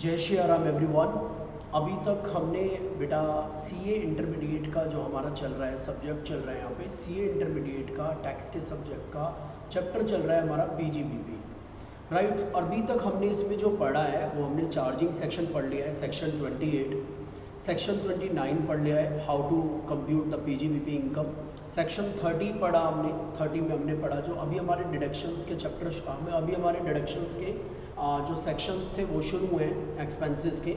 जय श्री राम एवरीवन। अभी तक हमने बेटा सीए इंटरमीडिएट का जो हमारा चल रहा है सब्जेक्ट चल रहा है, यहाँ पे सीए इंटरमीडिएट का टैक्स के सब्जेक्ट का चैप्टर चल रहा है हमारा पीजीबीपी, राइट। अभी तक हमने इसमें जो पढ़ा है वो हमने चार्जिंग सेक्शन पढ़ लिया है, सेक्शन 28, सेक्शन 29 पढ़ लिया है, how to compute the PGBP income. Section 30 पढ़ा हमने, 30 में हमने पढ़ा जो अभी हमारे डिडक्शंस के चैप्टर में अभी हमारे डिडक्शंस के जो सेक्शंस थे वो शुरू हुए हैं एक्सपेंसेस के,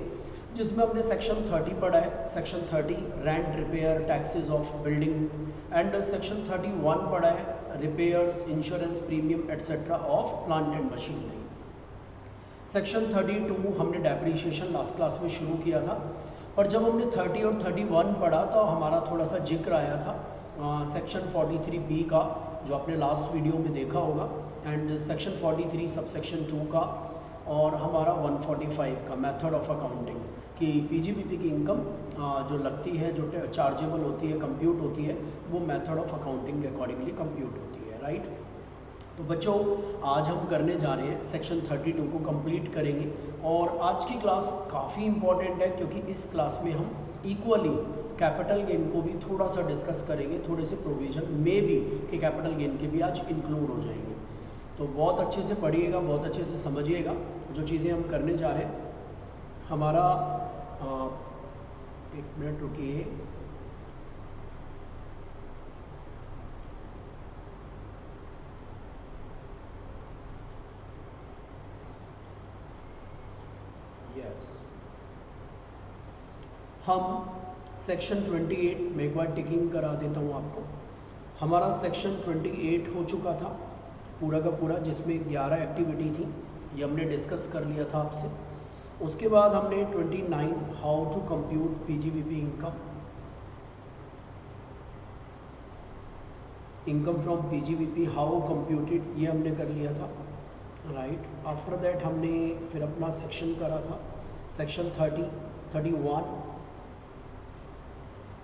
जिसमें हमने सेक्शन 30 पढ़ा है। Section 30 rent, repair, taxes of building, and section 31 पढ़ा है repairs, insurance, premium etcetera of plant and machinery. Section 32 हमने डेप्रीशिएशन लास्ट क्लास में शुरू किया था, और जब हमने 30 और 31 पढ़ा तो हमारा थोड़ा सा जिक्र आया था सेक्शन 43B का, जो आपने लास्ट वीडियो में देखा होगा, एंड सेक्शन 43 सब सेक्शन 2 का, और हमारा 145 का मेथड ऑफ अकाउंटिंग कि पीजीबीपी की इनकम जो लगती है, जो चार्जेबल होती है, कंप्यूट होती है, वो मेथड ऑफ अकाउंटिंग के अकॉर्डिंगली कंप्यूट होती है, राइट। तो बच्चों आज हम करने जा रहे हैं सेक्शन 32 को कंप्लीट करेंगे, और आज की क्लास काफ़ी इंपॉर्टेंट है क्योंकि इस क्लास में हम इक्वली कैपिटल गेन को भी थोड़ा सा डिस्कस करेंगे, थोड़े से प्रोविज़न में भी कि कैपिटल गेन के भी आज इंक्लूड हो जाएंगे। तो बहुत अच्छे से पढ़िएगा, बहुत अच्छे से समझिएगा जो चीज़ें हम करने जा रहे हैं। हमारा एक मिनट रुकिए, यस, हम सेक्शन 28 में एक बार टिकिंग करा देता हूँ आपको। हमारा सेक्शन 28 हो चुका था पूरा का पूरा, जिसमें 11 एक्टिविटी थी, ये हमने डिस्कस कर लिया था आपसे। उसके बाद हमने 29 how to compute PGBP income from PGBP how computed, ये हमने कर लिया था, राइट। आफ्टर दैट हमने फिर अपना सेक्शन करा था सेक्शन 30, 31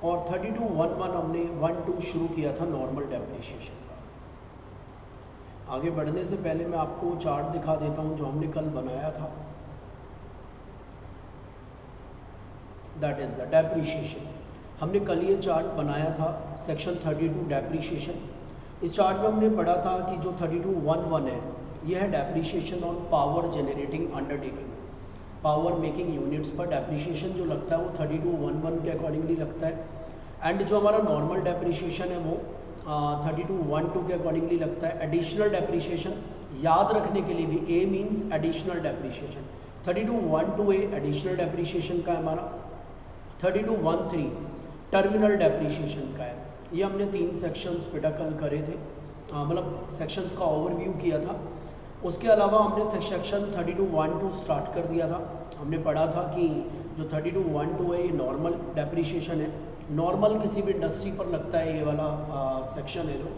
और 32, 1 हमने 1-2 शुरू किया था नॉर्मल डेप्रिसिएशन का। आगे बढ़ने से पहले मैं आपको चार्ट दिखा देता हूँ जो हमने कल बनाया था, दैट इज़ द डेप्रिसिएशन। हमने कल ये चार्ट बनाया था सेक्शन 32 डेप्रिसिएशन। इस चार्ट में हमने पढ़ा था कि जो 32.1.1 है यह है depreciation on power generating undertaking, power making units पर डेप्रिसिएशन जो लगता है वो 32.1.1 के अकॉर्डिंगली लगता है, एंड जो हमारा नॉर्मल डेप्रिसिएशन है वो 32.1.2 के अकॉर्डिंगली लगता है। एडिशनल डेप्रिसिएशन याद रखने के लिए भी, ए means additional depreciation, 32.1.2 additional depreciation का है हमारा, 32.1.3 टर्मिनल डेप्रिसिएशन का है। ये हमने 3 सेक्शंस बेटा कल करे थे, मतलब सेक्शंस का ओवरव्यू किया था। उसके अलावा हमने सेक्शन 32.1.2 स्टार्ट कर दिया था। हमने पढ़ा था कि जो 32.1.2 है ये नॉर्मल डेप्रिसिएशन है, नॉर्मल किसी भी इंडस्ट्री पर लगता है, ये वाला सेक्शन है। जो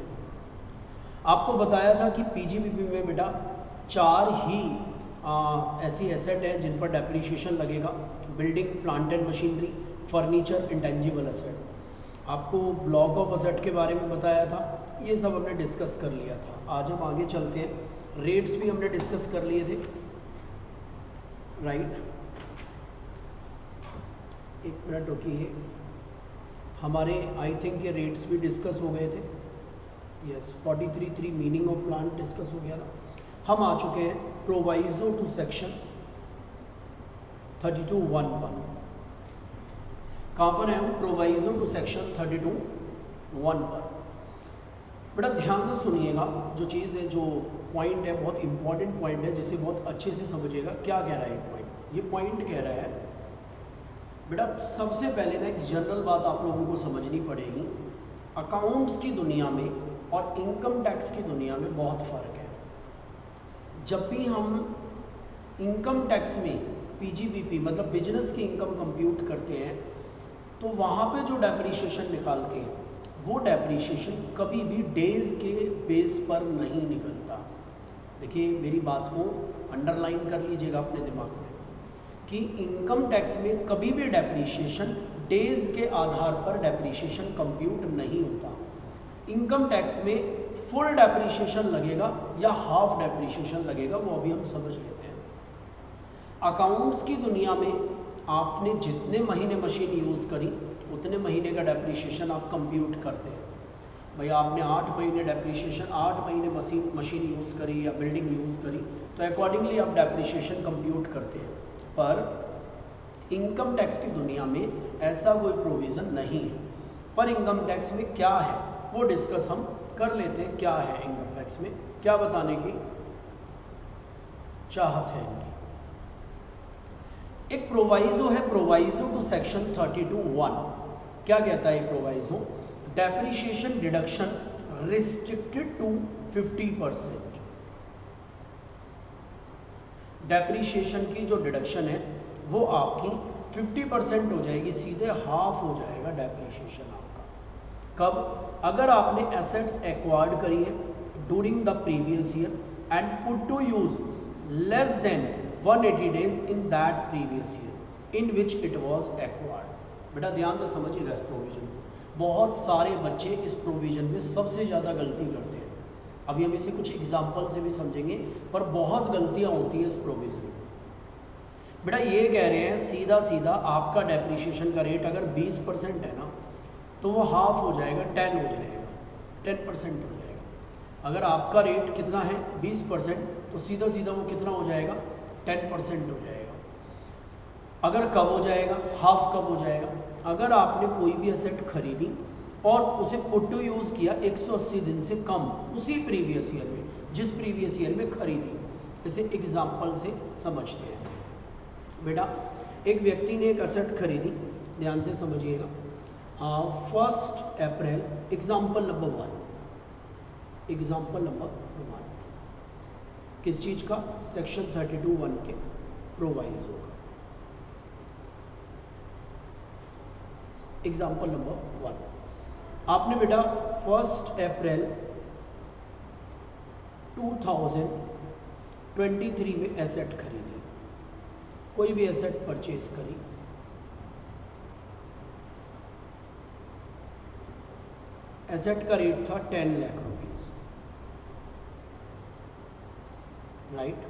आपको बताया था कि पीजीबीपी में बेटा 4 ही ऐसी एसेट है जिन पर डेप्रिसिएशन लगेगा, building, plant and machinery, furniture, intangible asset. आपको ब्लॉक ऑफ एसेट के बारे में बताया था, ये सब हमने डिस्कस कर लिया था। आज हम आगे चलते हैं। रेट्स भी हमने डिस्कस कर लिए थे, राइट। एक मिनट रुकिए, हमारे आई थिंक ये रेट्स भी डिस्कस हो गए थे, yes. 43.3 meaning of plant discuss हो गया था। हम आ चुके हैं प्रोवाइजो टू सेक्शन 32.1.1। कहाँ पर है हम? प्रोवाइजो टू सेक्शन 32.1 पर। बड़ा ध्यान से सुनिएगा, जो चीज़ है, जो पॉइंट है, बहुत इंपॉर्टेंट पॉइंट है, जिसे बहुत अच्छे से समझिएगा। क्या कह रहा है ये पॉइंट? ये पॉइंट कह रहा है बेटा, सबसे पहले ना एक जनरल बात आप लोगों को समझनी पड़ेगी। अकाउंट्स की दुनिया में और इनकम टैक्स की दुनिया में बहुत फ़र्क है। जब भी हम इनकम टैक्स में पीजीबीपी मतलब बिजनेस की इनकम कंप्यूट करते हैं, तो वहाँ पे जो डेप्रिसिएशन निकालते हैं वो डेप्रिसिएशन कभी भी डेज के बेस पर नहीं निकलता। देखिए मेरी बात को अंडरलाइन कर लीजिएगा अपने दिमाग में कि इनकम टैक्स में कभी भी डेप्रिसिएशन डेज के आधार पर डेप्रिसिएशन कंप्यूट नहीं होता। इनकम टैक्स में फुल डेप्रिसिएशन लगेगा या हाफ डेप्रिसिएशन लगेगा, वो अभी हम समझ लेते हैं। अकाउंट्स की दुनिया में आपने जितने महीने मशीन यूज़ करी उतने महीने का डेप्रिसिएशन आप कंप्यूट करते हैं। भाई आपने 8 महीने डेप्रिसिएशन 8 महीने मशीन यूज़ करी या बिल्डिंग यूज़ करी तो अकॉर्डिंगली आप डेप्रिसिएशन कंप्यूट करते हैं। पर इनकम टैक्स की दुनिया में ऐसा कोई प्रोविज़न नहीं है। पर इनकम टैक्स में क्या है वो डिस्कस हम कर लेते हैं। क्या है इनकम टैक्स में, क्या बताने की चाहत है इनकी। एक प्रोवाइजो है, प्रोवाइजो टू सेक्शन 32(1). क्या कहता है proviso? Depreciation deduction restricted to 50%। Depreciation की जो डिडक्शन है वो आपकी 50% हो जाएगी, सीधे हाफ हो जाएगा डेप्रिसिएशन आपका। कब? अगर आपने एसेट्स एक्वायर्ड करी है during the previous year and put to use less than 180 days in that previous year in which it was acquired. बेटा ध्यान से समझिएगा इस प्रोविजन को। बहुत सारे बच्चे इस प्रोविजन में सबसे ज़्यादा गलती करते हैं। अभी हम इसे कुछ एग्जाम्पल से भी समझेंगे, पर बहुत गलतियाँ होती हैं इस प्रोविजन में। बेटा ये कह रहे हैं सीधा सीधा आपका डेप्रिसिएशन का रेट अगर 20% है ना तो वो हाफ हो जाएगा, 10 हो जाएगा, 10% हो जाएगा। अगर आपका रेट कितना है 20% तो सीधा सीधा वो कितना हो जाएगा 10% हो जाएगा। अगर कब हो जाएगा, हाफ कब हो जाएगा? अगर आपने कोई भी एसेट खरीदी और उसे पुट टू यूज़ किया 180 दिन से कम उसी प्रीवियस ईयर में, जिस प्रीवियस ईयर में खरीदी। इसे एग्जाम्पल से समझते हैं। बेटा एक व्यक्ति ने एक एसेट खरीदी, ध्यान से समझिएगा। 1 अप्रैल, एग्जाम्पल नंबर 1, एग्जाम्पल नंबर 1 किस चीज़ का? सेक्शन 32(1) के प्रोवाइजो का। एग्जाम्पल नंबर 1, आपने बेटा 1 अप्रैल 2023 में एसेट खरीदी, कोई भी एसेट परचेज करी। एसेट का रेट था 10 लाख रुपीज, राइट।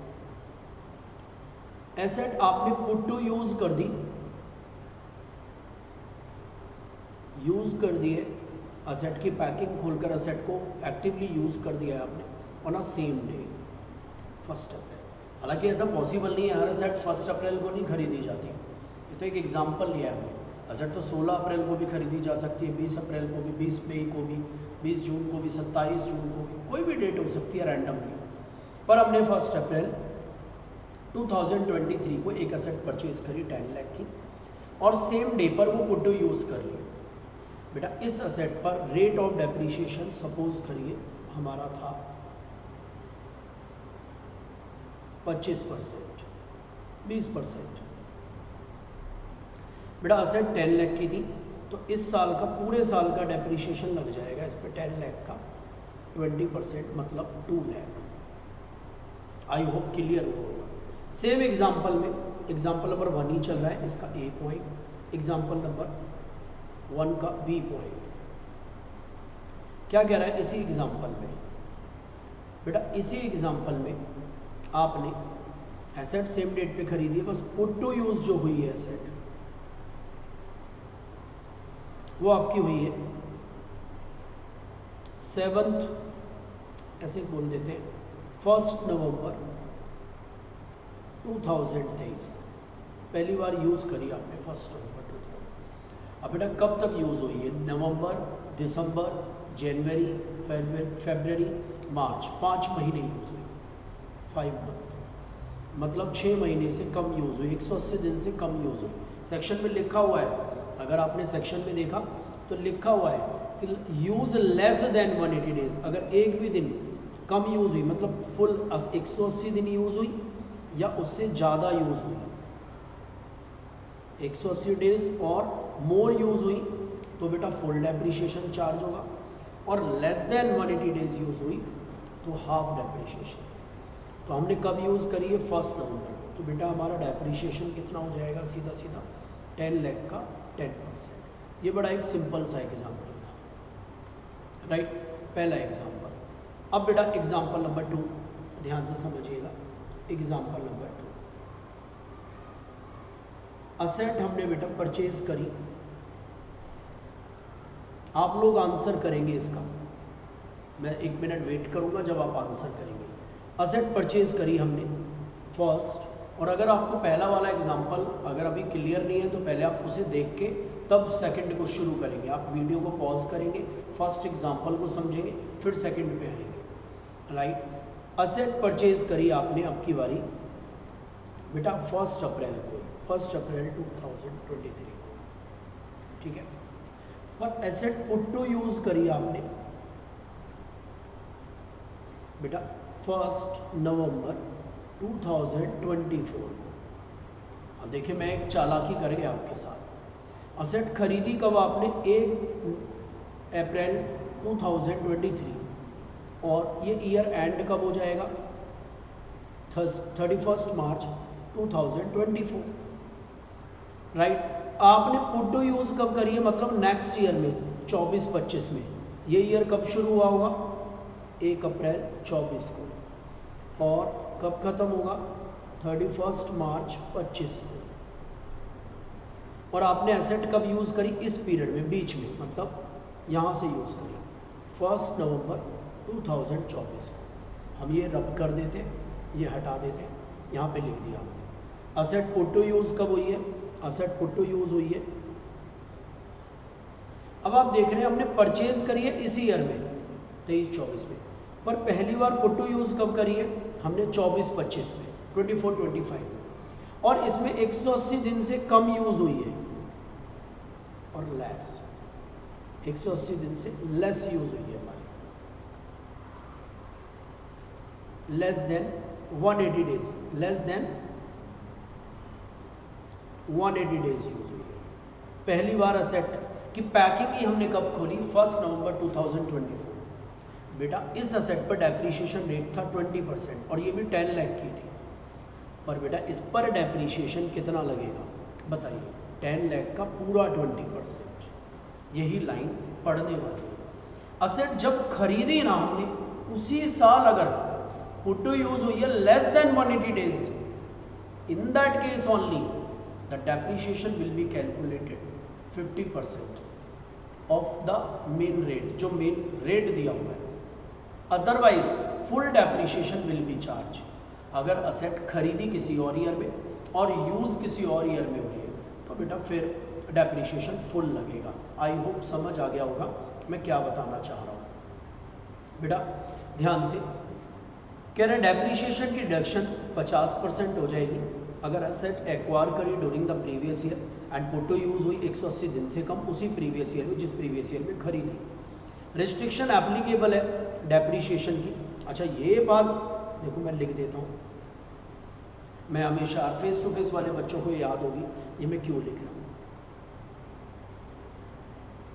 एसेट आपने पुट टू यूज कर दी, यूज कर दिए, एसेट की पैकिंग खोलकर एसेट को एक्टिवली यूज कर दिया आपने ऑन अ सेम डे 1 अप्रैल। हालांकि ऐसा पॉसिबल नहीं है, हर एसेट 1 अप्रैल को नहीं खरीदी जाती। ये तो एक एग्जांपल लिया है हमने। एसेट तो 16 अप्रैल को भी खरीदी जा सकती है, 20 अप्रैल को भी, 20 मई को भी, 20 जून को भी, 27 जून को भी, कोई भी डेट हो सकती है रैंडमली। पर हमने 1 अप्रैल 2023 को एक एसेट परचेज करी 10 लाख की और सेम डे पर वो पुट टू यूज़ कर ली। बेटा इस एसेट पर रेट ऑफ डेप्रिसिएशन सपोज करिए हमारा था 25%, 20%। बेटा एसेट 10 लाख की थी तो इस साल का, पूरे साल का डेप्रिसिएशन लग जाएगा इस पर 10 लाख का 20%, मतलब 2 लाख। आई होप क्लियर होगा। सेम एग्जाम्पल में, एग्जाम्पल नंबर 1 ही चल रहा है, इसका A पॉइंट, एग्जाम्पल नंबर 1 का B पॉइंट। क्या कह रहा है इसी एग्जाम्पल में? बेटा इसी एग्जाम्पल में आपने एसेट सेम डेट पे खरीदी है, बस पुट टू यूज जो हुई है एसेट वो आपकी हुई है 7th, ऐसे बोल देते हैं 1 नवंबर 2023, पहली बार यूज़ करी आपने 1 नवंबर 2023। अब बेटा कब तक यूज़ हुई है? नवंबर, दिसंबर, जनवरी, फरवरी, मार्च, 5 महीने यूज़ हुई, 5 मंथ, मतलब 6 महीने से कम यूज़ हुई, 180 दिन से कम यूज़ हुई। सेक्शन में लिखा हुआ है, अगर आपने सेक्शन में देखा तो लिखा हुआ है कि यूज़ लेस देन 180 डेज। अगर एक भी दिन कम यूज़ हुई, मतलब फुल 180 दिन यूज़ हुई या उससे ज़्यादा यूज़ हुई, 180 डेज और मोर यूज़ हुई तो बेटा फुल डेप्रिसिएशन चार्ज होगा, और लेस देन 180 डेज यूज़ हुई तो हाफ डेप्रिसिएशन। तो हमने कब यूज़ करी है? 1 नवंबर, तो बेटा हमारा डेप्रिसिएशन कितना हो जाएगा? सीधा सीधा 10 लाख का 10%। ये बड़ा एक सिंपल सा एग्जाम्पल था, राइट, पहला एग्जाम्पल। अब बेटा एग्जाम्पल नंबर 2 ध्यान से समझिएगा। एग्जाम्पल नंबर 2, असेट हमने बेटा परचेज करी, आप लोग आंसर करेंगे इसका, मैं 1 मिनट वेट करूंगा जब आप आंसर करेंगे। असेट परचेज करी हमने फर्स्ट, और अगर आपको पहला वाला एग्जांपल अगर अभी क्लियर नहीं है तो पहले आप उसे देख के तब सेकंड को शुरू करेंगे। आप वीडियो को पॉज करेंगे, फर्स्ट एग्जांपल को समझेंगे, फिर सेकंड पे आएंगे, राइट। असेट परचेज करी आपने, अब की बारी बेटा 1 अप्रैल को, 1 अप्रैल 2023 को, ठीक है। पर एसेट पुट टू यूज करी आपने बेटा 1 नवंबर 2024। अब देखिए मैं एक चालाकी कर गया आपके साथ। असेट खरीदी कब आपने? 1 अप्रैल 2023, और ये ईयर एंड कब हो जाएगा? 31 मार्च 2024, राइट। आपने पुट टू यूज कब करी है? मतलब नेक्स्ट ईयर में 24-25 में। ये ईयर कब शुरू हुआ होगा? 1 अप्रैल 24 को, और कब खत्म होगा? 31 मार्च 25 को। और आपने एसेट कब यूज़ करी? इस पीरियड में, बीच में, मतलब यहाँ से यूज़ करी 1 नवंबर 2024 को। हम ये रब कर देते, ये हटा देते, यहाँ पे लिख दिया हमने। असेट पुट टू यूज़ कब हुई है? असेट पुट टू यूज़ हुई है, अब आप देख रहे हैं हमने परचेज करी है इसी ईयर में 23-24 में, पर पहली बार पुट टू यूज़ कब करी है? हमने 24-25 में, 24-25 में, और इसमें 180 दिन से कम यूज़ हुई है, और लेस 180 दिन से लेस यूज़ हुई है हमारी, less than 180 days, less than 180 days use हुई है। पहली बार असेट की पैकिंग ही हमने कब खोली? 1 नवंबर 2024। बेटा इस असेट पर डेप्रीशिएशन रेट था 20%, और ये भी 10 लाख की थी, पर बेटा इस पर डेप्रीशिएशन कितना लगेगा बताइए? 10 लाख का पूरा 20%। यही लाइन पढ़ने वाली है। असेट जब खरीदी ना हमने, उसी साल अगर पुट टू यूज हुई है less than 180 days, in that case only the depreciation will be calculated 50% of the main rate, जो मेन रेट दिया हुआ है। Otherwise full depreciation will be charge. अगर असेट खरीदी किसी और ईयर में और यूज़ किसी और ईयर में हो रही है तो बेटा फिर डेप्रीशिएशन फुल लगेगा। आई होप समझ आ गया होगा मैं क्या बताना चाह रहा हूँ। बेटा ध्यान से कह रहे डेप्रीशिएशन की डिडक्शन 50% हो जाएगी अगर असेट एक्वायर करी during the previous year and put to use हुई 180 दिन से कम उसी प्रीवियस ईयर में जिस प्रीवियस ईयर में खरीदी। रिस्ट्रिक्शन एप्लीकेबल है डेप्रीशिएशन की। अच्छा ये बात देखो मैं लिख देता हूँ, मैं हमेशा फेस टू फेस वाले बच्चों को याद होगी ये मैं क्यों लिख रहा हूँ।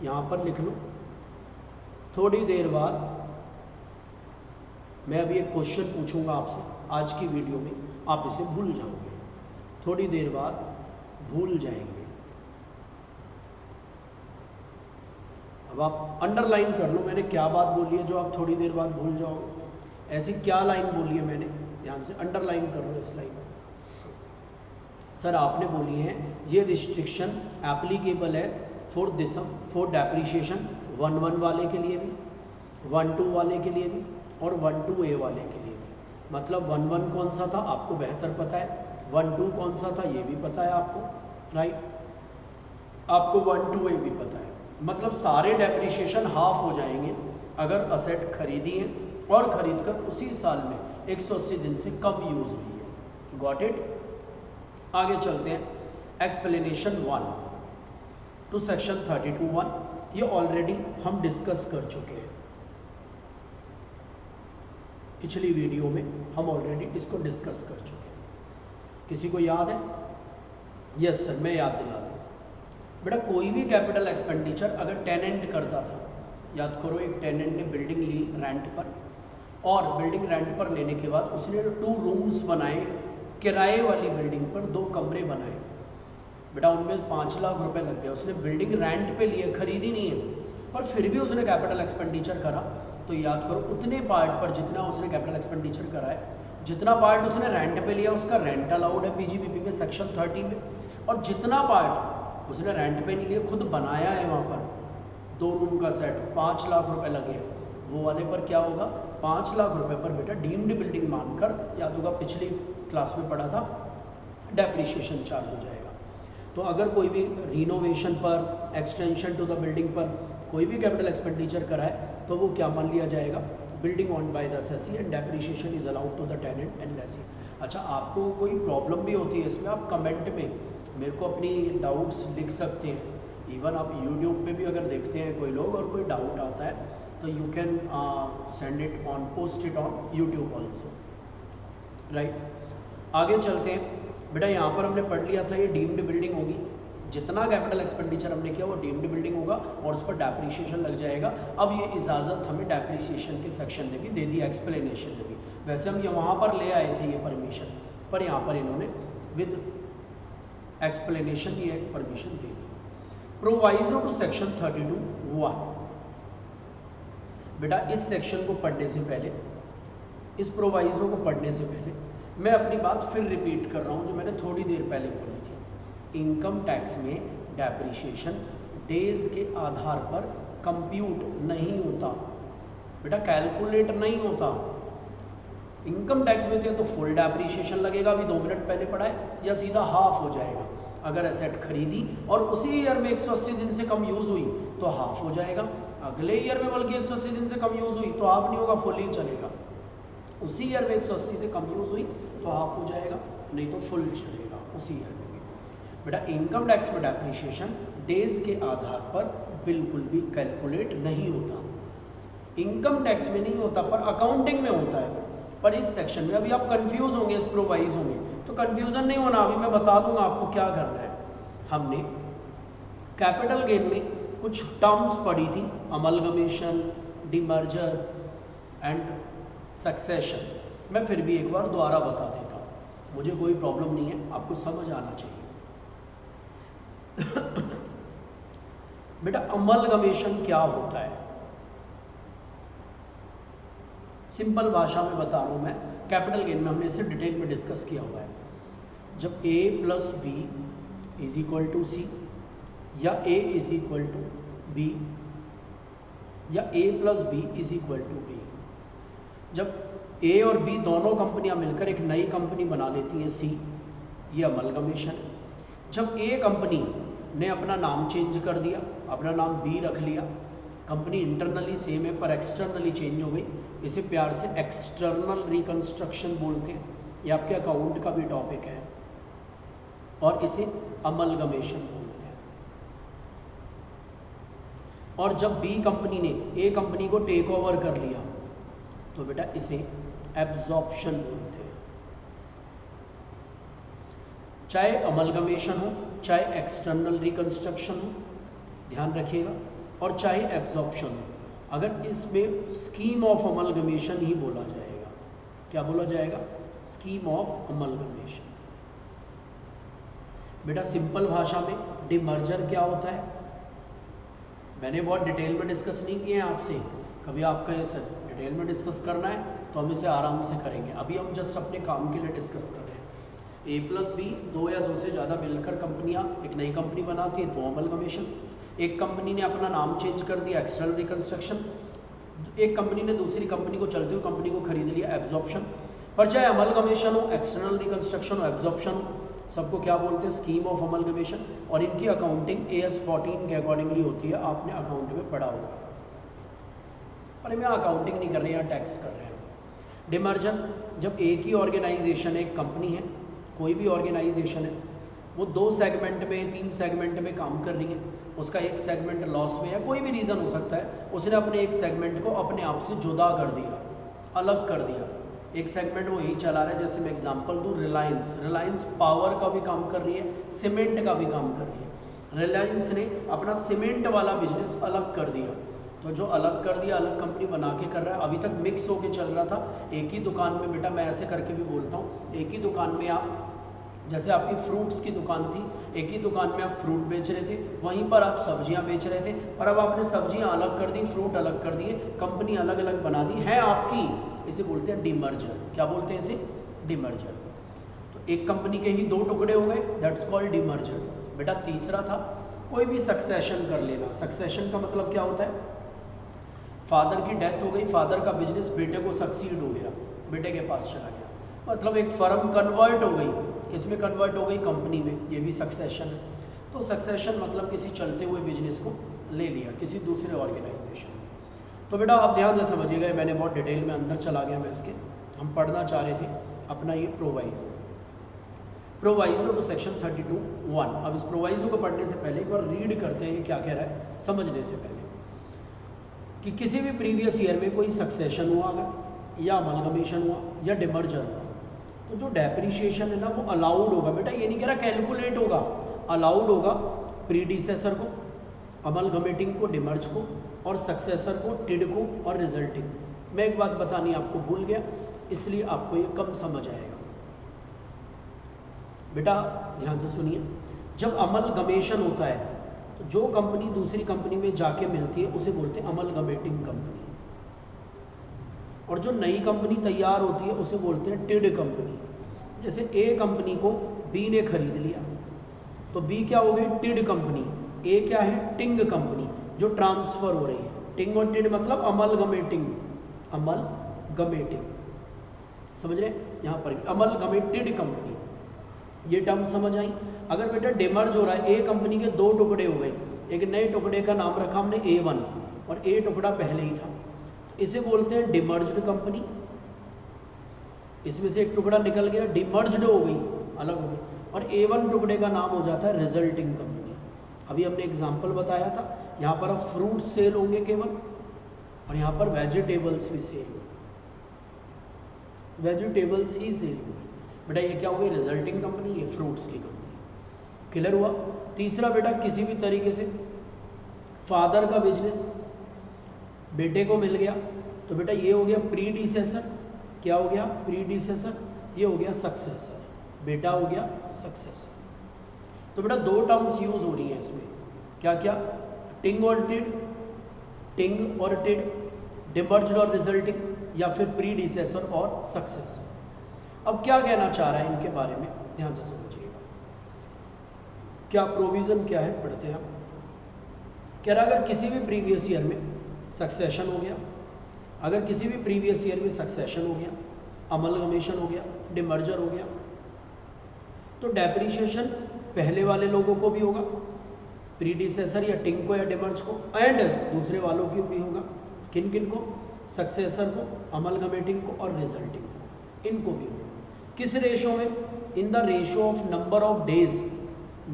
यहाँ पर लिख लो, थोड़ी देर बाद मैं अभी एक क्वेश्चन पूछूंगा आपसे आज की वीडियो में, आप इसे भूल जाओगे, थोड़ी देर बाद भूल जाएंगे। अब आप अंडरलाइन कर लो मैंने क्या बात बोली है जो आप थोड़ी देर बाद भूल जाओगे। ऐसी क्या लाइन बोली है मैंने, ध्यान से अंडरलाइन कर लो इस लाइन। सर आपने बोली है ये रिस्ट्रिक्शन एप्लीकेबल है फॉर दिस फॉर डेप्रीशिएशन 1-1 वाले के लिए भी, 1-2 वाले के लिए भी, और 1-2A वाले के लिए भी। मतलब 1-1 कौन सा था आपको बेहतर पता है, 1-2 कौन सा था ये भी पता है आपको, राइट। आपको 1-2A भी पता है। मतलब सारे डेप्रीशिएशन हाफ हो जाएंगे अगर असेट खरीदी है और खरीद कर उसी साल में 180 दिन से कम यूज़ हुई है। Got it. आगे चलते हैं, एक्सप्लेनेशन 1 टू सेक्शन 32(1). ये ऑलरेडी हम डिस्कस कर चुके हैं, पिछली वीडियो में हम ऑलरेडी इसको डिस्कस कर चुके हैं। किसी को याद है? यस सर मैं याद दिला दूँ। बेटा कोई भी कैपिटल एक्सपेंडिचर अगर टेनेंट करता था, याद करो एक टेनेंट ने बिल्डिंग ली रेंट पर, और बिल्डिंग रेंट पर लेने के बाद उसने 2 रूम्स बनाए, किराए वाली बिल्डिंग पर 2 कमरे बनाए। बेटा उनमें 5 लाख रुपए लग गया, उसने बिल्डिंग रेंट पे लिए, खरीदी नहीं है, पर फिर भी उसने कैपिटल एक्सपेंडिचर करा। तो याद करो उतने पार्ट पर जितना उसने कैपिटल एक्सपेंडिचर करा है जितना पार्ट उसने रेंट पे लिया उसका रेंट अलाउड है पीजीबीपी में सेक्शन 30 में, और जितना पार्ट उसने रेंट पे नहीं लिया खुद बनाया है वहाँ पर 2 रूम का सेट 5 लाख रुपए लगे हैं, वो वाले पर क्या होगा 5 लाख रुपए पर बेटा डीम्ड बिल्डिंग मानकर, याद होगा पिछली क्लास में पढ़ा था, डेप्रिसिएशन चार्ज हो जाएगा। तो अगर कोई भी रिनोवेशन पर, एक्सटेंशन टू द बिल्डिंग पर कोई भी कैपिटल एक्सपेंडिचर कराए तो वो क्या मान लिया जाएगा, building owned by the assessee and depreciation is allowed to the tenant and lessee. अच्छा, आपको कोई प्रॉब्लम भी होती है इसमें, आप कमेंट में मेरे को अपनी डाउट्स लिख सकते हैं। इवन आप यूट्यूब पे भी अगर देखते हैं कोई लोग और कोई डाउट आता है तो you can send it on, post it on YouTube also, right. आगे चलते हैं बेटा, यहाँ पर हमने पढ़ लिया था ये डीम्ड बिल्डिंग होगी, जितना कैपिटल एक्सपेंडिचर हमने किया वो डीम्ड बिल्डिंग होगा और उस पर डेप्रिसिएशन लग जाएगा। अब ये इजाज़त हमें डेप्रिसिएशन के सेक्शन ने भी दे दी, एक्सप्लेनेशन ने भी, वैसे हम ये वहाँ पर ले आए थे ये परमिशन, पर यहाँ पर इन्होंने विद एक्सप्लेनेशन ये परमिशन दे दी। प्रोवाइजो टू सेक्शन 32(1), बेटा इस सेक्शन को पढ़ने से पहले, इस प्रोवाइजो को पढ़ने से पहले मैं अपनी बात फिर रिपीट कर रहा हूँ जो मैंने थोड़ी देर पहले बोली थी। इनकम टैक्स में डेप्रिसिएशन डेज के आधार पर कंप्यूट नहीं होता बेटा, कैलकुलेट नहीं होता। इनकम टैक्स में तो फुल डेप्रिसिएशन लगेगा, अभी 2 मिनट पहले पढ़ा है, या सीधा हाफ हो जाएगा। अगर एसेट खरीदी और उसी ईयर में 180 दिन से कम यूज़ हुई तो हाफ हो जाएगा, अगले ईयर में बल्कि 180 दिन से कम यूज़ हुई तो हाफ नहीं होगा, फुल ही चलेगा। उसी ईयर में 180 से कम यूज़ हुई तो हाफ हो जाएगा, नहीं तो फुल चलेगा उसी ईयर में भी। बेटा इनकम टैक्स में डेप्रिसिएशन डेज के आधार पर बिल्कुल भी कैलकुलेट नहीं होता, इनकम टैक्स में नहीं होता पर अकाउंटिंग में होता है। पर इस सेक्शन में अभी आप कंफ्यूज होंगे इस प्रोवाइजो में, तो कंफ्यूजन नहीं होना, अभी मैं बता दूंगा आपको क्या करना है। हमने कैपिटल गेन में कुछ टर्म्स पढ़ी थी, अमलगमेशन, डिमर्जर एंड सक्सेशन। मैं फिर भी एक बार दोबारा बता देता हूँ, मुझे कोई प्रॉब्लम नहीं है, आपको समझ आना चाहिए। बेटा अमलगमेशन क्या होता है, सिंपल भाषा में बता रहा हूँ मैं, कैपिटल गेन में हमने इसे डिटेल में डिस्कस किया हुआ है। जब a plus B is equal to C, या a is equal to B, या a plus B is equal to B, जब a और b दोनों कंपनियां मिलकर एक नई कंपनी बना लेती हैं c, ये अमलगमेशन है। जब a कंपनी ने अपना नाम चेंज कर दिया, अपना नाम b रख लिया, कंपनी इंटरनली सेम है पर एक्सटर्नली चेंज हो गई, इसे प्यार से एक्सटर्नल रिकंस्ट्रक्शन बोलते हैं, ये आपके अकाउंट का भी टॉपिक है, और इसे अमलगमेशन बोलते हैं। और जब बी कंपनी ने ए कंपनी को टेक ओवर कर लिया तो बेटा इसे एब्जॉर्प्शन बोलते हैं। चाहे अमलगमेशन हो, चाहे एक्सटर्नल रिकंस्ट्रक्शन हो, ध्यान रखिएगा, और चाहे एब्जॉर्प्शन हो, अगर इसमें स्कीम ऑफ अमलगमेशन ही बोला जाएगा। क्या बोला जाएगा? Scheme of amalgamation. बेटा सिंपल भाषा में डिमर्जर क्या होता है, मैंने बहुत डिटेल में डिस्कस नहीं किए हैं आपसे, कभी आपका ये सर डिटेल में डिस्कस करना है तो हम इसे आराम से करेंगे, अभी हम जस्ट अपने काम के लिए डिस्कस कर रहे हैं। ए प्लस बी, 2 या 2 से ज़्यादा मिलकर कंपनियां एक नई कंपनी बनाती है तो अमलगमेशन। एक कंपनी ने अपना नाम चेंज कर दिया, एक्सटर्नल रिकंस्ट्रक्शन। एक कंपनी ने दूसरी कंपनी को, चलती हुई कंपनी को खरीद लिया, एब्जॉर्प्शन। पर चाहे अमलगमेशन हो, एक्सटर्नल रिकंस्ट्रक्शन हो, एब्जॉर्प्शन हो, सबको क्या बोलते हैं? Scheme of amalgamation. और इनकी अकाउंटिंग AS 14 के अकॉर्डिंगली होती है, आपने अकाउंट में पढ़ा होगा। अरे मैं अकाउंटिंग नहीं कर रहे हैं, टैक्स कर रहे हैं। डिमर्जर, जब एक ही ऑर्गेनाइजेशन है, एक कंपनी है, कोई भी ऑर्गेनाइजेशन है, वो 2 सेगमेंट में, 3 सेगमेंट में काम कर रही है, उसका एक सेगमेंट लॉस में है, कोई भी रीज़न हो सकता है, उसने अपने एक सेगमेंट को अपने आप से जुदा कर दिया, अलग कर दिया। एक सेगमेंट वो यही चला रहा है, जैसे मैं एग्जांपल दूँ, रिलायंस पावर का भी काम कर रही है, सीमेंट का भी काम कर रही है। रिलायंस ने अपना सीमेंट वाला बिजनेस अलग कर दिया, तो जो अलग कर दिया, अलग कंपनी बना के कर रहा है। अभी तक मिक्स होके चल रहा था, एक ही दुकान में, बेटा मैं ऐसे करके भी बोलता हूँ, एक ही दुकान में आप, जैसे आपकी फ्रूट्स की दुकान थी, एक ही दुकान में आप फ्रूट बेच रहे थे, वहीं पर आप सब्जियां बेच रहे थे, पर अब आपने सब्जियां अलग कर दी, फ्रूट अलग कर दिए, कंपनी अलग अलग बना दी है आपकी, इसे बोलते हैं डिमर्जर। क्या बोलते हैं इसे? डिमर्जर। तो एक कंपनी के ही 2 टुकड़े हो गए, दैट्स कॉल्ड डिमर्जर। बेटा तीसरा था कोई भी सक्सेशन कर लेना। सक्सेशन का मतलब क्या होता है? फादर की डेथ हो गई, फादर का बिजनेस बेटे को सक्सीड हो गया, बेटे के पास चला गया, मतलब एक फर्म कन्वर्ट हो गई, किस में कन्वर्ट हो गई? कंपनी में, ये भी सक्सेशन है। तो सक्सेशन मतलब किसी चलते हुए बिजनेस को ले लिया किसी दूसरे ऑर्गेनाइजेशन में। तो बेटा आप ध्यान से समझिएगा, मैंने बहुत डिटेल में अंदर चला गया मैं इसके। हम पढ़ना चाह रहे थे अपना ये प्रोवाइजो टू सेक्शन 32(1). अब इस प्रोवाइजो को पढ़ने से पहले एक बार रीड करते हैं क्या कह रहा है समझने से पहले, कि किसी भी प्रीवियस ईयर में कोई सक्सेशन हुआ अगर, या अमलगमेशन हुआ, या डिमर्जर हुआ, तो जो डेप्रीशिएशन है ना वो अलाउड होगा। बेटा ये नहीं कह रहा कैलकुलेट होगा, अलाउड होगा प्रीडिसेसर को, अमलगमेटिंग को, डिमर्ज को, और सक्सेसर को, टिड को, और रिजल्टिंग। मैं एक बात बतानी आपको भूल गया, इसलिए आपको ये कम समझ आएगा। बेटा ध्यान से सुनिए, जब अमलगमेशन होता है तो जो कंपनी दूसरी कंपनी में जाके मिलती है उसे बोलते हैं अमलगमेटिंग कंपनी, और जो नई कंपनी तैयार होती है उसे बोलते हैं टिड कंपनी। जैसे ए कंपनी को बी ने खरीद लिया तो बी क्या हो गई? टिड कंपनी। ए क्या है? टिंग कंपनी, जो ट्रांसफर हो रही है। टिंग और टिड मतलब अमलगमेटिंग, अमलगमेटिंग, समझ रहे? यहाँ पर अमलगमेटेड कंपनी, ये टर्म समझ आई। अगर बेटा डिमर्ज हो रहा है, ए कंपनी के 2 टुकड़े हो गए, एक नए टुकड़े का नाम रखा हमने A1 और ए टुकड़ा पहले ही था, इसे बोलते हैं डिमर्ज्ड कंपनी। इसमें से एक टुकड़ा निकल गया, डिमर्ज्ड हो गई, अलग हो गई, और A1 टुकड़े का नाम हो जाता है रिजल्टिंग कंपनी। अभी हमने एग्जांपल बताया था, यहाँ पर अब फ्रूट सेल होंगे केवल, और यहाँ पर वेजिटेबल्स भी सेल होंगे, वेजिटेबल्स ही सेल होंगी। बेटा ये क्या हो गई? रिजल्टिंग कंपनी, ये फ्रूट्स की कंपनी। क्लियर हुआ? तीसरा बेटा, किसी भी तरीके से फादर का बिजनेस बेटे को मिल गया तो बेटा ये हो गया प्रीडिसेसर। क्या हो गया? प्रीडिसेसर। ये हो गया सक्सेसर, बेटा हो गया सक्सेसर। तो बेटा 2 टर्म्स यूज हो रही हैं इसमें, क्या क्या? टिंग और टिड, टिंग और टिड, डिमर्ज्ड और रिजल्टिंग, या फिर प्रीडिसेसर और सक्सेसर। अब क्या कहना चाह रहा है इनके बारे में, ध्यान से समझिएगा। क्या प्रोविजन क्या है, पढ़ते हैं हम। कह रहा अगर किसी भी प्रीवियस ईयर में सक्सेशन हो गया, अगर किसी भी प्रीवियस ईयर में सक्सेशन हो गया, अमलगमेशन हो गया, डिमर्जर हो गया, तो डेप्रीशिएशन पहले वाले लोगों को भी होगा, प्रीडिसेसर या टिंग को या डिमर्ज को, एंड दूसरे वालों को भी होगा। किन किन को? सक्सेसर को, अमलगमेटिंग को, और रिजल्टिंग को, इनको भी होगा। किस रेशो में? In the ratio of number of days.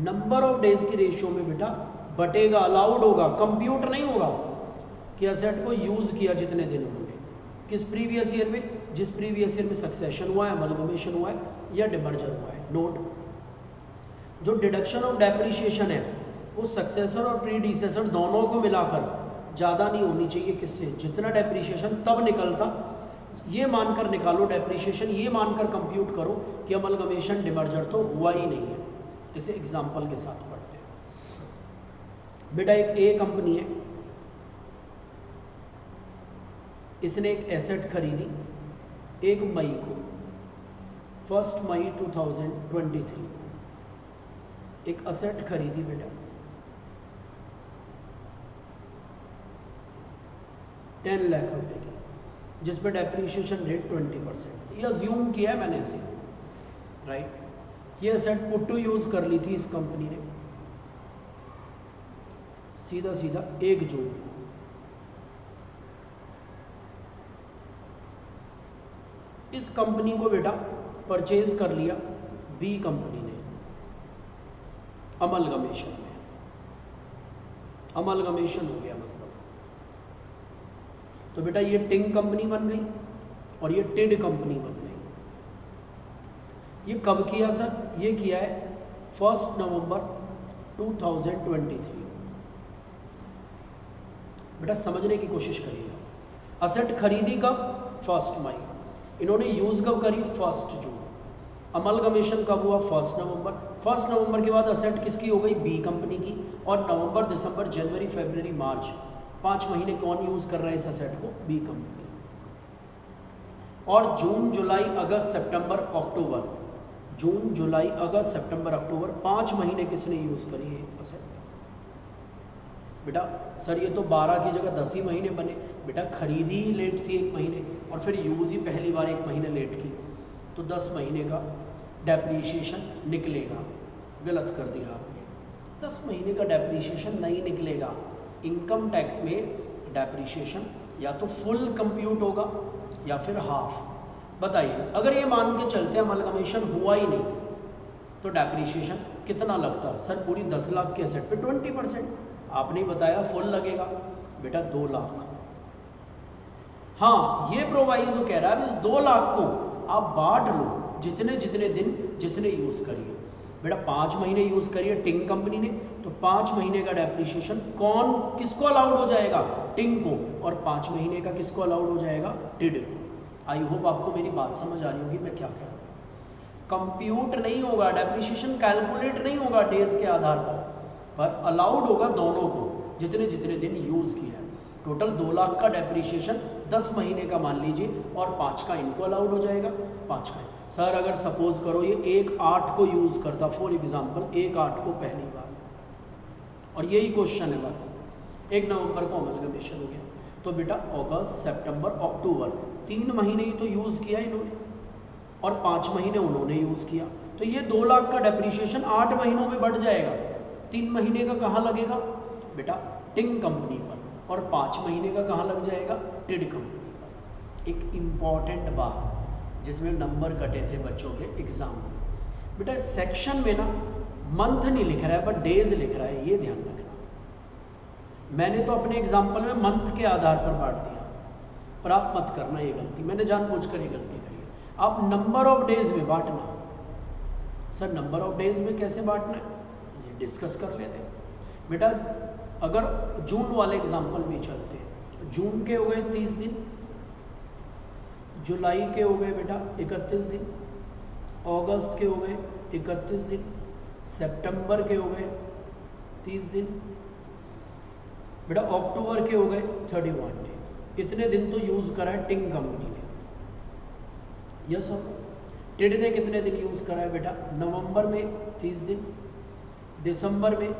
Number of days की रेशो में बेटा बटेगा, अलाउड होगा, कंप्यूट नहीं होगा कि असेट को यूज किया जितने दिन उन्होंने। किस प्रीवियस ईयर में? जिस प्रीवियस ईयर में सक्सेशन हुआ है, अमलगमेशन हुआ है, या डिमर्जर हुआ है। नोट, जो डिडक्शन ऑफ डेप्रीशिएशन है वो सक्सेसर और प्रीडिसेसर दोनों को मिलाकर ज़्यादा नहीं होनी चाहिए। किससे? जितना डेप्रीशिएशन तब निकलता, ये मानकर निकालो डेप्रीशिएशन, ये मानकर कंप्यूट करो कि अमलगमेशन डिमर्जर तो हुआ ही नहीं है। इसे एग्जाम्पल के साथ पढ़ते हैं। बेटा एक ए कंपनी है, इसने एक एसेट खरीदी 1 मई को, 1 मई 2023 को एक असेट खरीदी बेटा 10 लाख रुपए की, जिस पर डेप्रीशिएशन रेट 20% थी। ये अज्यूम किया है मैंने ऐसे, राइट। ये असेट पुट टू यूज़ कर ली थी इस कंपनी ने सीधा सीधा 1 जून को। इस कंपनी को बेटा परचेज कर लिया बी कंपनी ने अमलगमेशन में, अमलगमेशन हो गया मतलब। तो बेटा ये टिंग कंपनी बन गई और ये टिड कंपनी बन गई। ये कब किया सर? ये किया है 1 नवंबर 2023। बेटा समझने की कोशिश करिएगा। असेट खरीदी कब? 1 मई। इन्होंने यूज़ कब करी? 1 जून। अमलगमेशन कब हुआ? 1 नवंबर। 1 नवंबर के बाद असेट किसकी हो गई? बी कंपनी की। और नवंबर, दिसंबर, जनवरी, फरवरी, मार्च, 5 महीने कौन यूज़ कर रहा है इस असेट को? B company. और जून जुलाई अगस्त सितंबर अक्टूबर, जून जुलाई अगस्त सितंबर अक्टूबर 5 महीने किसने यूज़ करी है असेट? बेटा सर ये तो 12 की जगह 10 ही महीने बने। बेटा खरीदी ही लेट थी 1 महीने और फिर यूज़ ही पहली बार 1 महीने लेट की, तो 10 महीने का डेप्रीशिएशन निकलेगा। गलत कर दिया आपने, 10 महीने का डेप्रीशिएशन नहीं निकलेगा। इनकम टैक्स में डेप्रीशिएशन या तो फुल कंप्यूट होगा या फिर हाफ। बताइए अगर ये मान के चलते अमलगमेशन हुआ ही नहीं तो डेप्रीशिएशन कितना लगता? सर पूरी 10 लाख के एसेट पे 20%। आपने बताया फुल लगेगा, बेटा 2 लाख। हाँ ये प्रोवाइजो कह रहा है इस 2 लाख को आप बांट लो जितने जितने दिन जिसने यूज़ करिए। बेटा 5 महीने यूज़ करिए टिंग कंपनी ने, तो 5 महीने का डेप्रीशिएशन कौन किसको अलाउड हो जाएगा? टिंग को। और 5 महीने का किसको अलाउड हो जाएगा? टिड को। आई होप आपको मेरी बात समझ आ रही होगी मैं क्या कह रहा हूँ। कंप्यूट नहीं होगा, डेप्रीशिएशन कैलकुलेट नहीं होगा डेज के आधार पर अलाउड होगा दोनों को जितने जितने दिन यूज़ किया है। टोटल 2 लाख का डेप्रीशिएशन 10 महीने का मान लीजिए और 5 का इनको अलाउड हो जाएगा, 5 का। सर अगर सपोज करो ये 1/8 को यूज़ करता, फॉर एग्जांपल 1/8 को पहली बार, और यही क्वेश्चन है बाकी 1 नवंबर को अमलगमेशन हो गया, तो बेटा अगस्त सितंबर अक्टूबर 3 महीने ही तो यूज़ किया इन्होंने और 5 महीने उन्होंने यूज़ किया, तो ये 2 लाख का डेप्रीशिएशन 8 महीनों में बढ़ जाएगा। 3 महीने का कहाँ लगेगा? बेटा टिंग कंपनी पर, और 5 महीने का कहाँ लग जाएगा? टिड कंपनी पर। एक इम्पॉर्टेंट बात जिसमें नंबर कटे थे बच्चों के एग्जाम में, बेटा सेक्शन में ना मंथ नहीं लिख रहा है बट डेज लिख रहा है, ये ध्यान रखना। मैंने तो अपने एग्जाम्पल में मंथ के आधार पर बांट दिया, पर आप मत करना ये गलती, मैंने जानबूझकर ये गलती करी है। आप नंबर ऑफ डेज में बांटना। सर नंबर ऑफ डेज में कैसे बांटना है ये डिस्कस कर लेते हैं। बेटा अगर जून वाले एग्जाम्पल भी चलते हैं, जून के हो गए 30 दिन, जुलाई के हो गए बेटा 31 दिन, अगस्त के हो गए 31 दिन, सितंबर के हो गए 30 दिन, बेटा अक्टूबर के हो गए 31 डेज। इतने दिन तो यूज़ करा है टिंग कंपनी ने। Yes sir. टिड ने कितने दिन यूज़ करा है बेटा? नवंबर में 30 दिन, दिसंबर में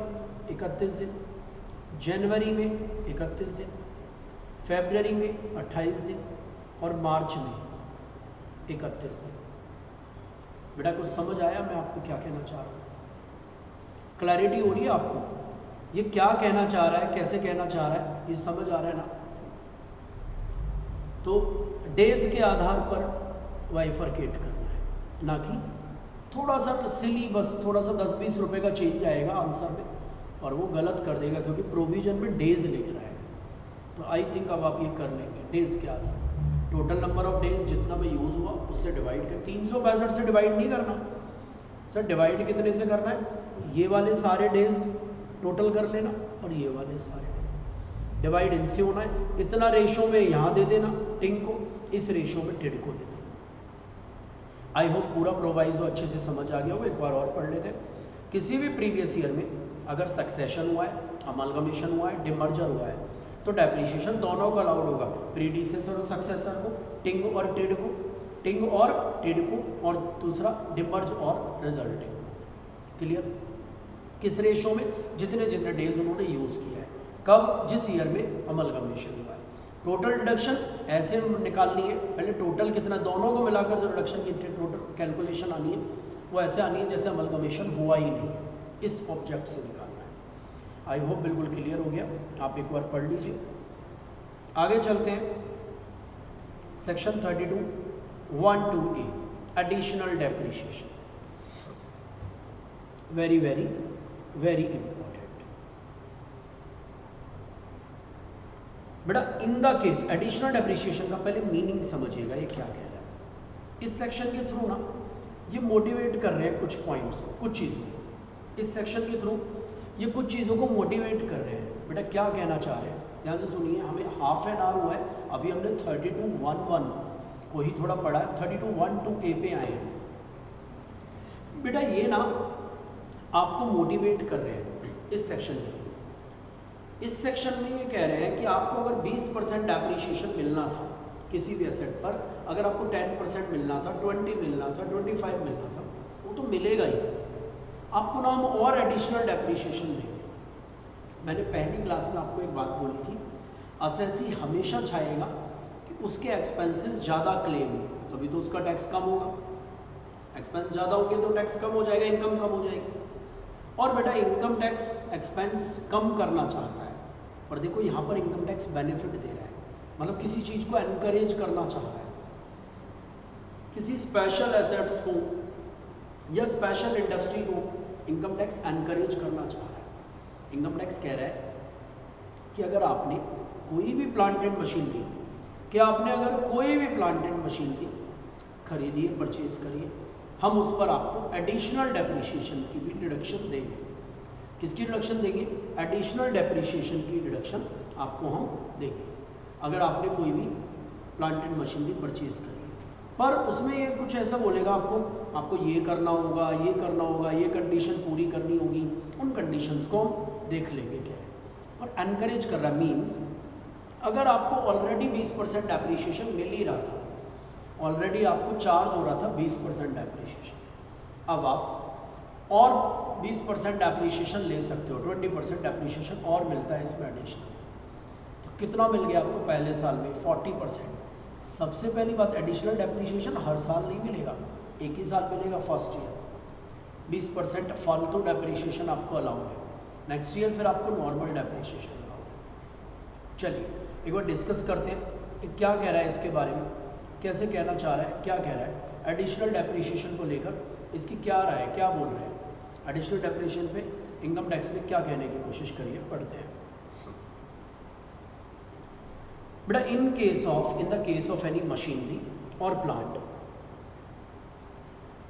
31 दिन, जनवरी में 31 दिन, फरवरी में 28 दिन और मार्च में 31 दिन। बेटा कुछ समझ आया मैं आपको क्या कहना चाह रहा हूँ? क्लैरिटी हो रही है आपको? ये क्या कहना चाह रहा है, कैसे कहना चाह रहा है, ये समझ आ रहा है ना? तो डेज के आधार पर बाइफरकेट करना है, ना कि थोड़ा सा सिली, बस थोड़ा सा 10-20 रुपए का चेंज आएगा आंसर में और वो गलत कर देगा क्योंकि प्रोविजन में डेज लिख रहा है। तो आई थिंक अब आप ये कर लेंगे डेज के आधार पर। टोटल नंबर ऑफ डेज जितना भी यूज़ हुआ उससे डिवाइड कर, 365 से डिवाइड नहीं करना सर। डिवाइड कितने से करना है? ये वाले सारे डेज टोटल कर लेना और ये वाले सारे डेज डिवाइड इनसे होना है। इतना रेशो में यहाँ दे देना टिंग को, इस रेशो में टिड को दे देना। आई होप पूरा प्रोवाइजो अच्छे से समझ आ गया हो। एक बार और पढ़ लेते हैं। किसी भी प्रीवियस ईयर में अगर सक्सेशन हुआ है, अमलगमेशन हुआ है, डिमर्जर हुआ है तो डेप्रीशिएशन दोनों को अलाउड होगा, प्रीडिसेसर और सक्सेसर को, टिंग और टिड को, टिंग और टिड को, और दूसरा डिमर्ज और रिजल्टिंग। क्लियर? किस रेशो में? जितने जितने डेज उन्होंने यूज़ किया है। कब? जिस ईयर में अमलगमेशन हुआ है। टोटल डिडक्शन ऐसे निकालनी है, पहले टोटल कितना, दोनों को मिलाकर जो डिडक्शन की टोटल कैलकुलेशन आनी है वो ऐसे आनी है जैसे अमलगमेशन हुआ ही नहीं है, इस ऑब्जेक्ट से निकालना है। आई होप बिल्कुल क्लियर हो गया, आप एक बार पढ़ लीजिए। आगे चलते हैं। Section 32(1)(2)(a) additional depreciation, very very very important. बेटा in the case additional depreciation का पहले मीनिंग समझिएगा, ये क्या कह रहा है। इस सेक्शन के थ्रू ना ये मोटिवेट कर रहे हैं कुछ पॉइंट्स को, कुछ चीज़ों को। इस सेक्शन के थ्रू ये कुछ चीज़ों को मोटिवेट कर रहे हैं। बेटा क्या कहना चाह रहे हैं, ध्यान से सुनिए। हमें हाफ एन आवर हुआ है, अभी हमने 32(1)(1) को ही थोड़ा पढ़ा है, 32(1)(2)(a) पे आए हैं। बेटा ये ना आपको मोटिवेट कर रहे हैं इस सेक्शन के थ्रू। इस सेक्शन में ये कह रहे हैं कि आपको अगर 20% डेप्रीशिएशन मिलना था किसी भी एसेट पर अगर आपको 10% मिलना था, 20 मिलना था, 25 मिलना था, वो तो मिलेगा ही। आपको ना हम और एडिशनल डेप्रिसिएशन देंगे। मैंने पहली क्लास में आपको एक बात बोली थी, असेसी हमेशा चाहेगा कि उसके एक्सपेंसेस ज़्यादा क्लेम हो, तभी तो उसका टैक्स कम होगा। एक्सपेंस ज़्यादा होंगे तो टैक्स कम हो जाएगा, इनकम कम हो जाएगी। और बेटा इनकम टैक्स एक्सपेंस कम करना चाहता है, पर देखो यहाँ पर इनकम टैक्स बेनिफिट दे रहा है, मतलब किसी चीज़ को एनकरेज करना चाह रहा है, किसी स्पेशल एसेट्स को या स्पेशल इंडस्ट्री को इनकम टैक्स एनकरेज करना चाह रहा है। इनकम टैक्स कह रहा है कि अगर आपने कोई भी प्लांट एंड मशीनरी, कि आपने अगर कोई भी प्लांट एंड मशीनरी खरीदी है, परचेज करी है, हम उस पर आपको एडिशनल डेप्रिसिएशन की भी डिडक्शन देंगे। किसकी डिडक्शन देंगे? एडिशनल डेप्रिसिएशन की डिडक्शन आपको हम देंगे अगर आपने कोई भी प्लांट एंड मशीनरी परचेज करी है। पर उसमें ये कुछ ऐसा बोलेगा आपको ये करना होगा, ये करना होगा, ये कंडीशन पूरी करनी होगी। उन कंडीशंस को हम देख लेंगे क्या है। और एनकरेज कर रहा मीन्स अगर आपको ऑलरेडी 20% डेप्रिसिएशन मिल ही रहा था, ऑलरेडी आपको चार्ज हो रहा था 20% डेप्रिसिएशन, अब आप और 20% डेप्रिसिएशन ले सकते हो, 20% डेप्रिसिएशन और मिलता है इसमें एडिशनल। तो कितना मिल गया आपको पहले साल में? 40%। सबसे पहली बात, एडिशनल डेप्रिसिएशन हर साल नहीं मिलेगा, एक ही साल मिलेगा फर्स्ट ईयर। 20% फालतू डेप्रिसिएशन आपको अलाउड है, नेक्स्ट ईयर फिर आपको नॉर्मल डेप्रिसिएशन अलाउड है। चलिए एक बार डिस्कस करते हैं क्या कह रहा है इसके बारे में, कैसे कहना चाह रहा है, क्या कह रहा है एडिशनल डेप्रिसिएशन को लेकर, इसकी क्या राय है, क्या बोल रहे हैं। एडिशनल डेप्रिसिएशन पे इनकम टैक्स ने क्या कहने की कोशिश करी है, पढ़ते हैं। बेटा in the case of any machinery और प्लांट,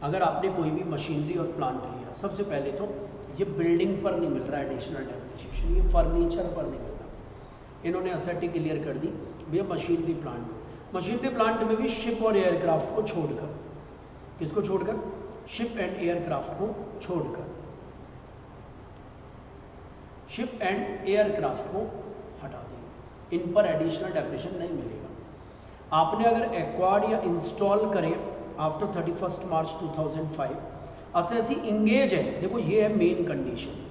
अगर आपने कोई भी मशीनरी और प्लांट लिया, सबसे पहले तो ये बिल्डिंग पर नहीं मिल रहा एडिशनल डेप्रिसिएशन, ये फर्नीचर पर नहीं मिल रहा। इन्होंने असेटी क्लियर कर दी भैया मशीनरी प्लांट में, मशीनरी प्लांट में भी शिप और एयरक्राफ्ट को छोड़कर, किसको छोड़कर? शिप एंड एयरक्राफ्ट को छोड़कर, शिप एंड एयरक्राफ्ट को हटा दें, इन पर एडिशनल डेप्रिसिएशन नहीं मिलेगा। आपने अगर एक्वायर्ड या इंस्टॉल करें आफ्टर 31 मार्च 2005, असेसी इंगेज है, देखो ये है मेन कंडीशन।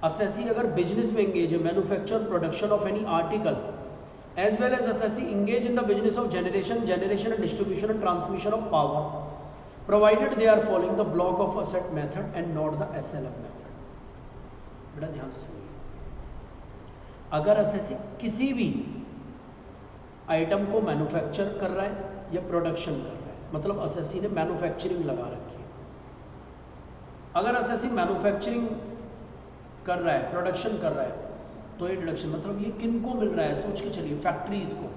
असेसी अगर बिजनेस में इंगेज है, manufacture production of any article, as well as assessee engage in the business of generation and distribution and transmission of power, provided they are following the block of asset method and not the SLM method। बेटा ध्यान से सुनिए, अगर assessee किसी भी item को manufacture कर रहा है या प्रोडक्शन कर रहा है, मतलब असेसी ने मैन्युफैक्चरिंग लगा रखी है, अगर असेसी मैन्युफैक्चरिंग कर रहा है, प्रोडक्शन कर रहा है, तो ये डिडक्शन मतलब ये किन को मिल रहा है, सोच के चलिए फैक्ट्रीज़ को,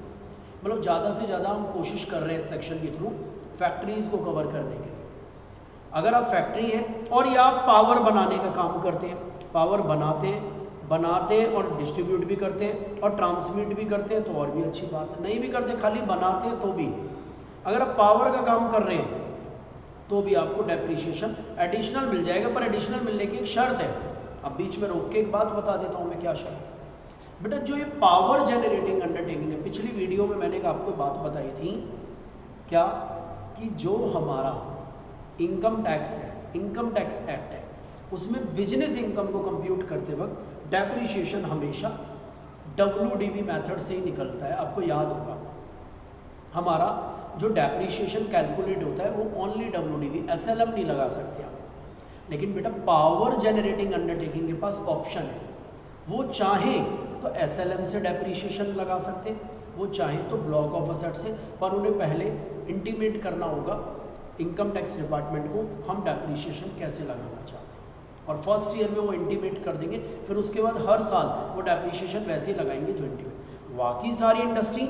मतलब ज़्यादा से ज़्यादा हम कोशिश कर रहे हैं इस सेक्शन के थ्रू फैक्ट्रीज़ को कवर करने के लिए। अगर आप फैक्ट्री है और या आप पावर बनाने का काम करते हैं, पावर बनाते हैं और डिस्ट्रीब्यूट भी करते हैं और ट्रांसमिट भी करते हैं, तो और भी अच्छी बात है। नहीं भी करते, खाली बनाते हैं तो भी, अगर आप पावर का काम कर रहे हैं तो भी आपको डेप्रिसिएशन एडिशनल मिल जाएगा, पर एडिशनल मिलने की एक शर्त है। अब बीच में रोक के एक बात बता देता हूँ मैं, क्या शर्त है बेटा। जो ये पावर जेनरेटिंग अंडरटेकिंग है, पिछली वीडियो में मैंने आपको बात बताई थी क्या, कि जो हमारा इनकम टैक्स है, इनकम टैक्स एक्ट है, उसमें बिजनेस इनकम को कंप्यूट करते वक्त डेप्रिसिएशन हमेशा WDV मेथड से ही निकलता है। आपको याद होगा हमारा जो डेप्रिसिएशन कैलकुलेट होता है वो ओनली WDV, SLM नहीं लगा सकते आप। लेकिन बेटा पावर जेनरेटिंग अंडरटेकिंग के पास ऑप्शन है, वो चाहे तो SLM से डेप्रिसिएशन लगा सकते हैं, वो चाहे तो ब्लॉक ऑफ असेट से, पर उन्हें पहले इंटीमेट करना होगा इनकम टैक्स डिपार्टमेंट को हम डेप्रिसिएशन कैसे लगाना चाहते हैं, और फर्स्ट ईयर में वो इंटीमेट कर देंगे, फिर उसके बाद हर साल वो डेप्रिसिएशन वैसे ही लगाएंगे जो इंटीमेट। बाकी सारी इंडस्ट्री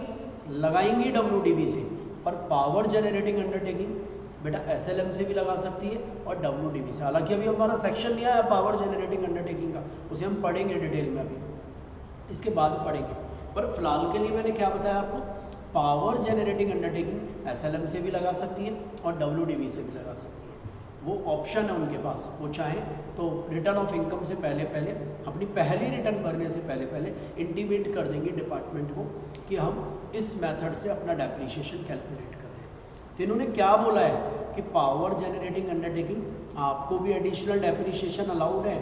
लगाएंगी WDV से, पर पावर जेनरेटिंग अंडरटेकिंग बेटा SLM से भी लगा सकती है और WDV से। हालांकि अभी हमारा सेक्शन नहीं आया पावर जेनरेटिंग अंडरटेकिंग का, उसे हम पढ़ेंगे डिटेल में, अभी इसके बाद पढ़ेंगे। पर फिलहाल के लिए मैंने क्या बताया आपको, पावर जेनरेटिंग अंडरटेकिंग SLM से भी लगा सकती है और WDV से भी लगा सकती है। वो ऑप्शन है उनके पास, वो चाहें तो रिटर्न ऑफ इनकम से पहले पहले, अपनी पहली रिटर्न भरने से पहले पहले इंटीमेट कर देंगे डिपार्टमेंट को कि हम इस मेथड से अपना डेप्रिसिएशन कैलकुलेट कर रहे हैं। तो इन्होंने क्या बोला है कि पावर जनरेटिंग अंडरटेकिंग आपको भी एडिशनल डेप्रिसिएशन अलाउड है,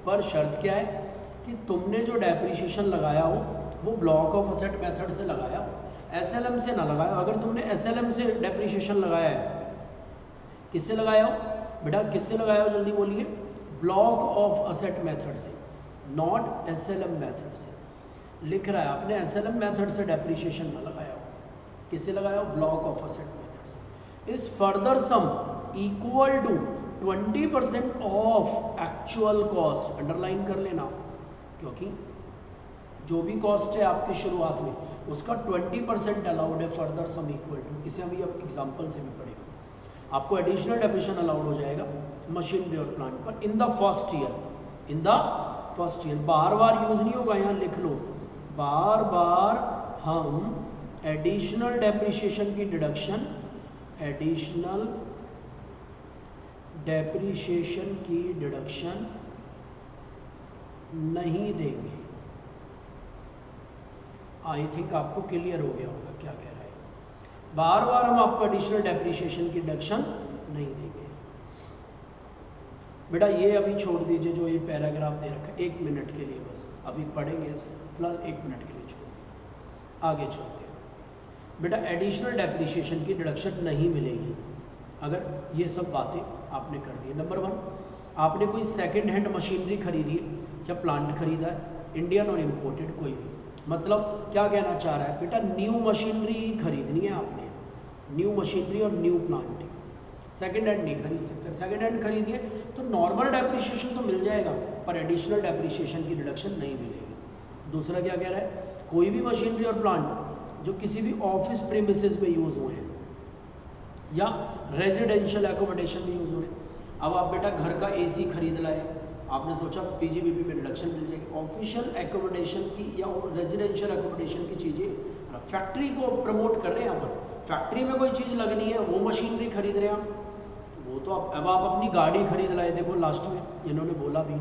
पर शर्त क्या है कि तुमने जो डेप्रिसिएशन लगाया हो वो ब्लॉक ऑफ असेट मेथड से लगाया हो, एसएलएम से ना लगाया। अगर तुमने एसएलएम से डेप्रिसिएशन लगाया है, किससे लगाया हो बेटा, किससे लगाया हो जल्दी बोलिए, ब्लॉक ऑफ असेट मेथड से, नॉट एसएलएम मेथड से। लिख रहा है आपने एसएलएम मेथड से डेप्रिसिएशन ना लगाया हो, किससे लगाया हो, ब्लॉक ऑफ असेट मेथड से। इस further sum equal to 20% of actual cost, underline कर लेना, क्योंकि जो भी कॉस्ट है आपकी शुरुआत में उसका 20% अलाउड है, फर्दर सम इक्वल टू, इसे हम अब एग्जांपल से भी पढ़ेंगे। आपको एडिशनल डेप्रिसिएशन अलाउड हो जाएगा मशीनरी और प्लांट पर in the first year, in the first year. Bar bar use नहीं होगा, यहाँ लिख लो, बार बार हम एडिशनल डेप्रिसिएशन की डिडक्शन, एडिशनल डेप्रिसिएशन की डिडक्शन नहीं देंगे। आई थिंक आपको क्लियर हो गया होगा क्या कह रहा है। बार बार हम आपको एडिशनल डेप्रिसिएशन की डिडक्शन नहीं देंगे। बेटा ये अभी छोड़ दीजिए जो ये पैराग्राफ दे रखा है, 1 मिनट के लिए बस, अभी पढ़ेंगे इसे, फिलहाल 1 मिनट के लिए छोड़ दीजिए, आगे चलते हैं। बेटा एडिशनल डेप्रिसिएशन की डिडक्शन नहीं मिलेगी अगर ये सब बातें आपने कर दी। नंबर 1, आपने कोई सेकेंड हैंड मशीनरी खरीदी है या प्लांट खरीदा है, इंडियन और इम्पोर्टेड कोई भी, मतलब क्या कहना चाह रहा है बेटा, न्यू मशीनरी खरीदनी है आपने, न्यू मशीनरी और न्यू प्लांट, सेकेंड हैंड नहीं खरीद सकते। सेकेंड हैंड खरीदिए तो नॉर्मल डेप्रिसिएशन तो मिल जाएगा पर एडिशनल डेप्रिसिएशन की डिडक्शन नहीं मिलेगी। दूसरा क्या कह रहा है, कोई भी मशीनरी और प्लांट जो किसी भी ऑफिस प्रीमिसेस में यूज़ हुए हैं या रेजिडेंशियल एकोमोडेशन में यूज़ हुए। अब आप बेटा घर का एसी खरीद लाए, आपने सोचा पीजीबीपी में डिडक्शन मिल जाएगी। ऑफिशियल एकोमोडेशन की या रेजिडेंशियल एकोमोडेशन की चीज़ें, फैक्ट्री को प्रमोट कर रहे हैं यहाँ पर, फैक्ट्री में कोई चीज़ लगनी है वो मशीनरी खरीद रहे हैं आप, वो तो अब आप अपनी गाड़ी खरीद लाए, देखो लास्ट में इन्होंने बोला भी,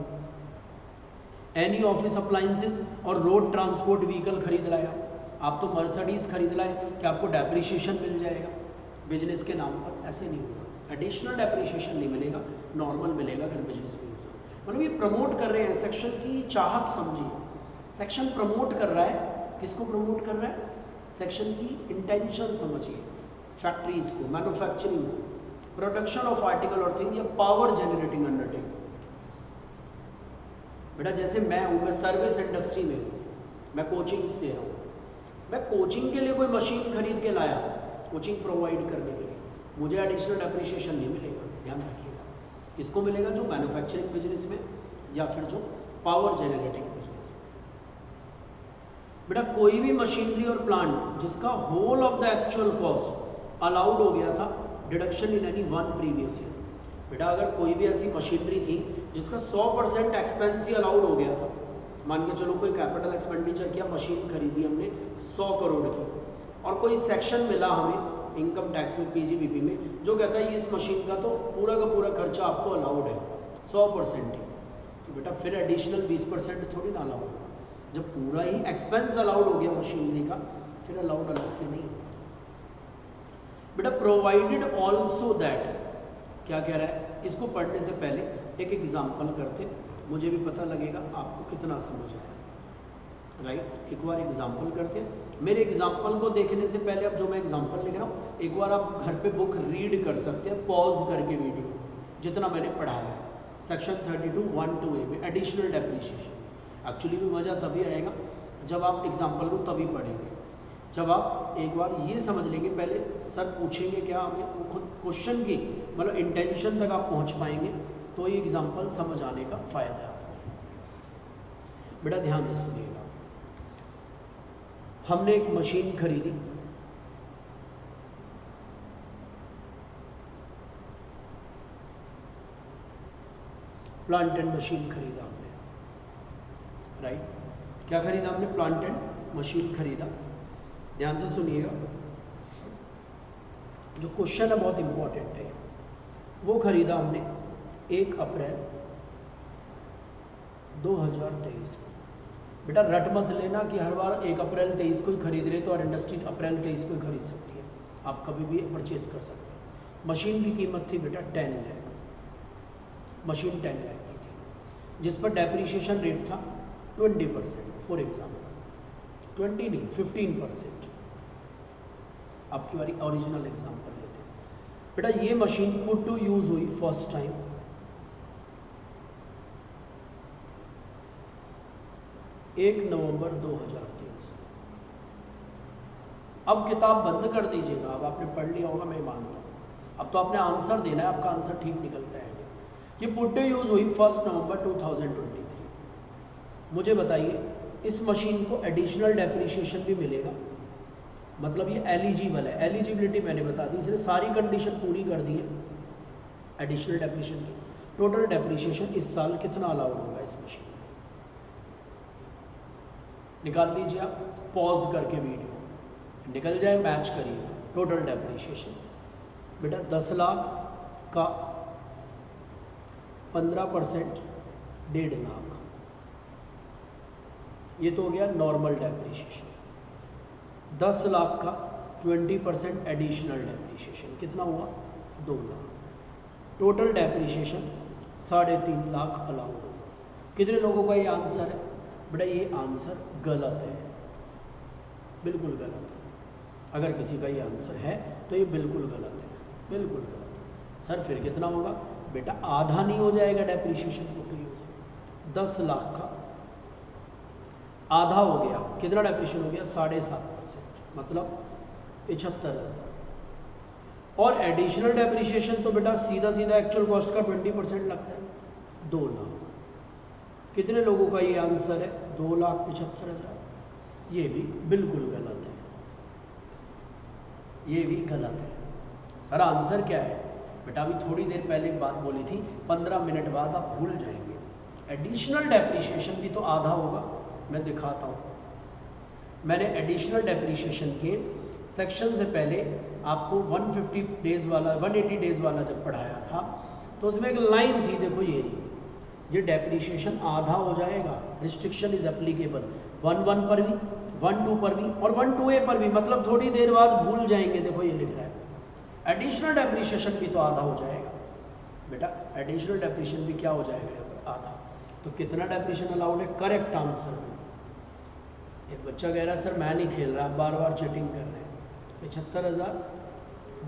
एनी ऑफिस अप्लाइंसेस और रोड ट्रांसपोर्ट व्हीकल खरीद लाया, आप तो मर्सिडीज़ खरीद लाए कि आपको डेप्रिसिएशन मिल जाएगा बिजनेस के नाम पर, ऐसे नहीं होगा। एडिशनल डेप्रिसिएशन नहीं मिलेगा, नॉर्मल मिलेगा अगर बिजनेस में यूज़ हो। मतलब ये प्रमोट कर रहे हैं, सेक्शन की चाहत समझिए, सेक्शन प्रमोट कर रहा है, किसको प्रमोट कर रहा है, सेक्शन की इंटेंशन समझिए, फैक्ट्रीज को, मैन्युफैक्चरिंग को, प्रोडक्शन ऑफ आर्टिकल और थिंग या पावर जनरेटिंग अंडरटेकिंग। बेटा जैसे मैं हूँ, मैं सर्विस इंडस्ट्री में हूँ, मैं कोचिंग्स दे रहा हूँ, मैं कोचिंग के लिए कोई मशीन खरीद के लाया, कोचिंग प्रोवाइड करने के लिए, मुझे एडिशनल डेप्रिसिएशन नहीं मिलेगा, ध्यान रखिएगा। किसको मिलेगा, जो मैन्युफैक्चरिंग बिजनेस में या फिर जो पावर जनरेटिंग बिजनेस में। बेटा कोई भी मशीनरी और प्लांट जिसका whole of the actual cost allowed हो गया था deduction in any one previous year. बेटा अगर कोई भी ऐसी मशीनरी थी जिसका 100% एक्सपेंस ही अलाउड हो गया था, मान के चलो कोई कैपिटल एक्सपेंडिचर किया, मशीन खरीदी हमने 100 करोड़ की, और कोई सेक्शन मिला हमें इनकम टैक्स में, पीजीबीपी में, जो कहता है इस मशीन का तो पूरा का पूरा खर्चा आपको अलाउड है 100% ही, तो बेटा फिर एडिशनल 20% थोड़ी ना अलाउड होगा। जब पूरा ही एक्सपेंस अलाउड हो गया मशीनरी का, फिर अलाउड अलग से नहीं होगा। बेटा प्रोवाइडेड ऑल्सो दैट, क्या कह रहा है, इसको पढ़ने से पहले एक एग्जाम्पल करते, मुझे भी पता लगेगा आपको कितना समझ आया, राइट। एक बार एग्जाम्पल करते हैं। मेरे एग्जाम्पल को देखने से पहले, अब जो मैं एग्जाम्पल लिख रहा हूँ, एक बार आप घर पे बुक रीड कर सकते हैं पॉज करके वीडियो, जितना मैंने पढ़ाया है सेक्शन 32 1 to A में एडिशनल डेप्रिसिएशन। एक्चुअली भी मज़ा तभी आएगा जब आप एग्जाम्पल को तभी पढ़ेंगे, जब आप एक बार ये समझ लेंगे, पहले सर पूछेंगे क्या हमें, वो खुद क्वेश्चन की मतलब इंटेंशन तक आप पहुँच पाएंगे, तो ये एग्जाम्पल समझ आने का फ़ायदा है आपको। बेटा ध्यान से सुनिएगा, हमने एक मशीन खरीदी, प्लांट एंड मशीन खरीदा हमने, राइट। क्या खरीदा हमने, प्लांट एंड मशीन खरीदा। ध्यान से सुनिएगा, जो क्वेश्चन है बहुत इंपॉर्टेंट है। वो खरीदा हमने 1 अप्रैल 2023 को। बेटा रट मत लेना कि हर बार 1 अप्रैल 23 को ही खरीद रहे तो और इंडस्ट्री अप्रैल 23 को ही खरीद सकती है, आप कभी भी परचेज कर सकते हैं। मशीन की कीमत थी बेटा 10 लाख, मशीन 10 लाख की थी, जिस पर डेप्रीशिएशन रेट था 20%। फॉर एग्जाम्पल 20 नहीं 15%। आपकी बारी ओरिजिनल एग्जाम्पल लेते हैं। बेटा ये मशीन पुट टू यूज़ हुई फर्स्ट टाइम 1 नवंबर 2023। अब किताब बंद कर दीजिएगा, अब आपने पढ़ लिया होगा मैं मानता हूँ, अब तो आपने आंसर देना है, आपका आंसर ठीक निकलता है। ये पुट टू यूज़ हुई 1 नवंबर 2023। मुझे बताइए इस मशीन को एडिशनल डेप्रीशिएशन भी मिलेगा, मतलब ये एलिजिबल है। एलिजिबिलिटी मैंने बता दी, इसने सारी कंडीशन पूरी कर दी है एडिशनल डेप्रीशिएशन की। टोटल डेप्रीशिएशन इस साल कितना अलाउड होगा इस मशीन में, निकाल लीजिए आप, पॉज करके वीडियो निकल जाए, मैच करिए। टोटल डेप्रीशिएशन बेटा 10 लाख का 15% 1.5 लाख, ये तो हो गया नॉर्मल डेप्रीशिएशन। 10 लाख का 20% एडिशनल डेप्रीशिएशन कितना हुआ 2 lakh. Total depreciation 3.5 lakh allowed होगा। कितने लोगों का ये आंसर है? बेटा ये आंसर गलत है, बिल्कुल गलत है। अगर किसी का ये आंसर है तो ये बिल्कुल गलत है, बिल्कुल गलत है। सर फिर कितना होगा? बेटा आधा नहीं हो जाएगा depreciation put to use. 10 lakh का आधा हो गया, कितना डेप्रीशिएशन हो गया? 7.5%, मतलब 75,000। और एडिशनल डेप्रीशिएशन तो बेटा सीधा सीधा एक्चुअल कॉस्ट का 20% लगता है, 2 लाख। कितने लोगों का ये आंसर है? 2,75,000। ये भी बिल्कुल गलत है, ये भी गलत है। सर आंसर क्या है? बेटा अभी थोड़ी देर पहले एक बात बोली थी, 15 मिनट बाद आप भूल जाएंगे। एडिशनल डेप्रीशिएशन भी तो आधा होगा, मैं दिखाता हूँ। मैंने एडिशनल डेप्रीशिएशन के सेक्शन से पहले आपको 150 डेज़ वाला 180 डेज़ वाला जब पढ़ाया था तो उसमें एक लाइन थी, देखो ये डेप्रीशिएशन आधा हो जाएगा, रिस्ट्रिक्शन इज एप्लीकेबल 1.1 पर भी, 1.2 पर भी और 1.2a पर भी, मतलब थोड़ी देर बाद भूल जाएंगे। देखो ये लिख रहा है एडिशनल डेप्रीशिएशन भी तो आधा हो जाएगा। बेटा एडिशनल डेप्रीशिएशन भी क्या हो जाएगा यहाँ पर? आधा। तो कितना डेप्रीशिएशन अलाउड है? करेक्ट आंसर है। एक बच्चा कह रहा है सर मैं नहीं खेल रहा, बार बार चीटिंग कर रहे हैं। 75,000,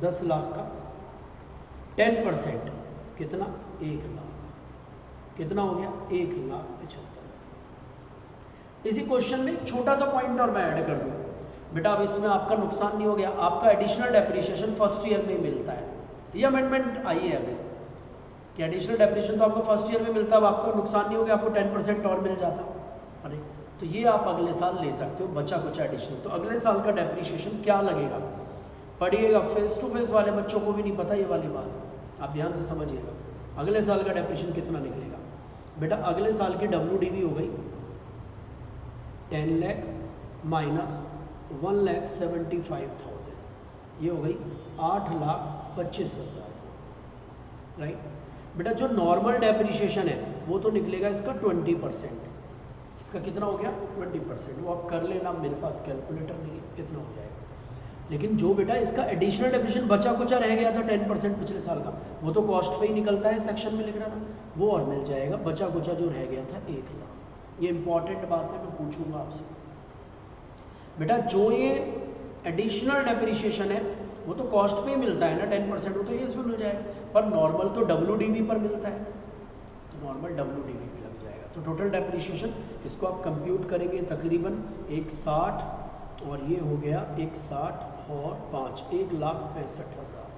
10 लाख का 10% कितना? 1 लाख। कितना हो गया? 1,75,000। इसी क्वेश्चन में एक छोटा सा पॉइंट और मैं ऐड कर दूं बेटा, अब इसमें आपका नुकसान नहीं हो गया, आपका एडिशनल डेप्रीशिएशन फर्स्ट ईयर में ही मिलता है। ये अमेंडमेंट आई है अभी कि एडिशनल डेप्रीशिएशन तो आपको फर्स्ट ईयर में मिलता है, अब आपको नुकसान नहीं हो गया, आपको 10% और मिल जाता। अरे तो ये आप अगले साल ले सकते हो बचा कुचा एडिशनल। तो अगले साल का डेप्रीशिएशन क्या लगेगा पढ़िएगा, फेस टू फेस वाले बच्चों को भी नहीं पता ये वाली बात, आप ध्यान से समझिएगा। अगले साल का डेप्रीशिएशन कितना निकलेगा बेटा? अगले साल की WDV हो गई 10 लाख माइनस 1,75,000, ये हो गई 8,25,000, राइट। बेटा जो नॉर्मल डेप्रीशिएशन है वो तो निकलेगा इसका 20%, इसका कितना हो गया? 20%। वो आप कर लेना, मेरे पास कैलकुलेटर नहीं है, कितना हो जाएगा। लेकिन जो बेटा इसका एडिशनल डेप्रीशिएशन बचा कुचा रह गया था 10% पिछले साल का, वो तो कॉस्ट पे ही निकलता है, सेक्शन में लिख रहा था, वो और मिल जाएगा। बचा कुचा जो रह गया था 1 लाख। ये इंपॉर्टेंट बात है, मैं पूछूंगा आपसे बेटा। जो ये एडिशनल डेप्रीशिएशन है वो तो कॉस्ट पे ही मिलता है ना 10%, वो तो ये इसमें मिल जाएगा, पर नॉर्मल तो WDV पर मिलता है, तो नॉर्मल WDV पे लग जाएगा। तो टोटल डेप्रीशिएशन इसको आप कंप्यूट करेंगे तकरीबन 160, और ये हो गया 160 और 5, 1,65,000,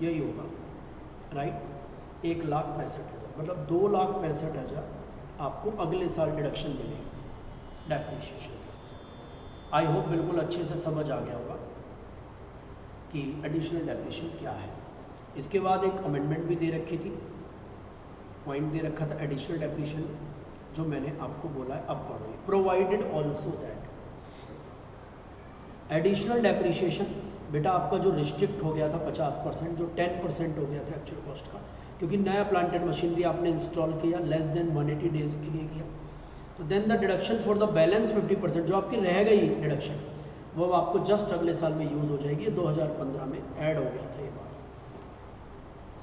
यही होगा, राइट। 1,65,000 मतलब 2,65,000 आपको अगले साल डिडक्शन मिलेगी डेप्रीशिएशन के। आई होप बिल्कुल अच्छे से समझ आ गया होगा कि एडिशनल डेप्रीशिएशन क्या है। इसके बाद एक अमेंडमेंट भी दे रखी थी, पॉइंट दे रखा था एडिशनल डेप्रीशिएशन, जो मैंने आपको बोला है, अब पढ़ो। Provided also that additional depreciation बेटा आपका जो रिस्ट्रिक्ट हो गया था 50%, जो 10% हो गया था एक्चुअल कॉस्ट का, क्योंकि नया प्लांट एंड मशीनरी आपने इंस्टॉल किया लेस देन 180 डेज़ के लिए किया, तो then the deduction for the balance 50% जो आपकी रह गई डिडक्शन, वो आपको जस्ट अगले साल में यूज़ हो जाएगी। 2015 में ऐड हो गया था ये बात,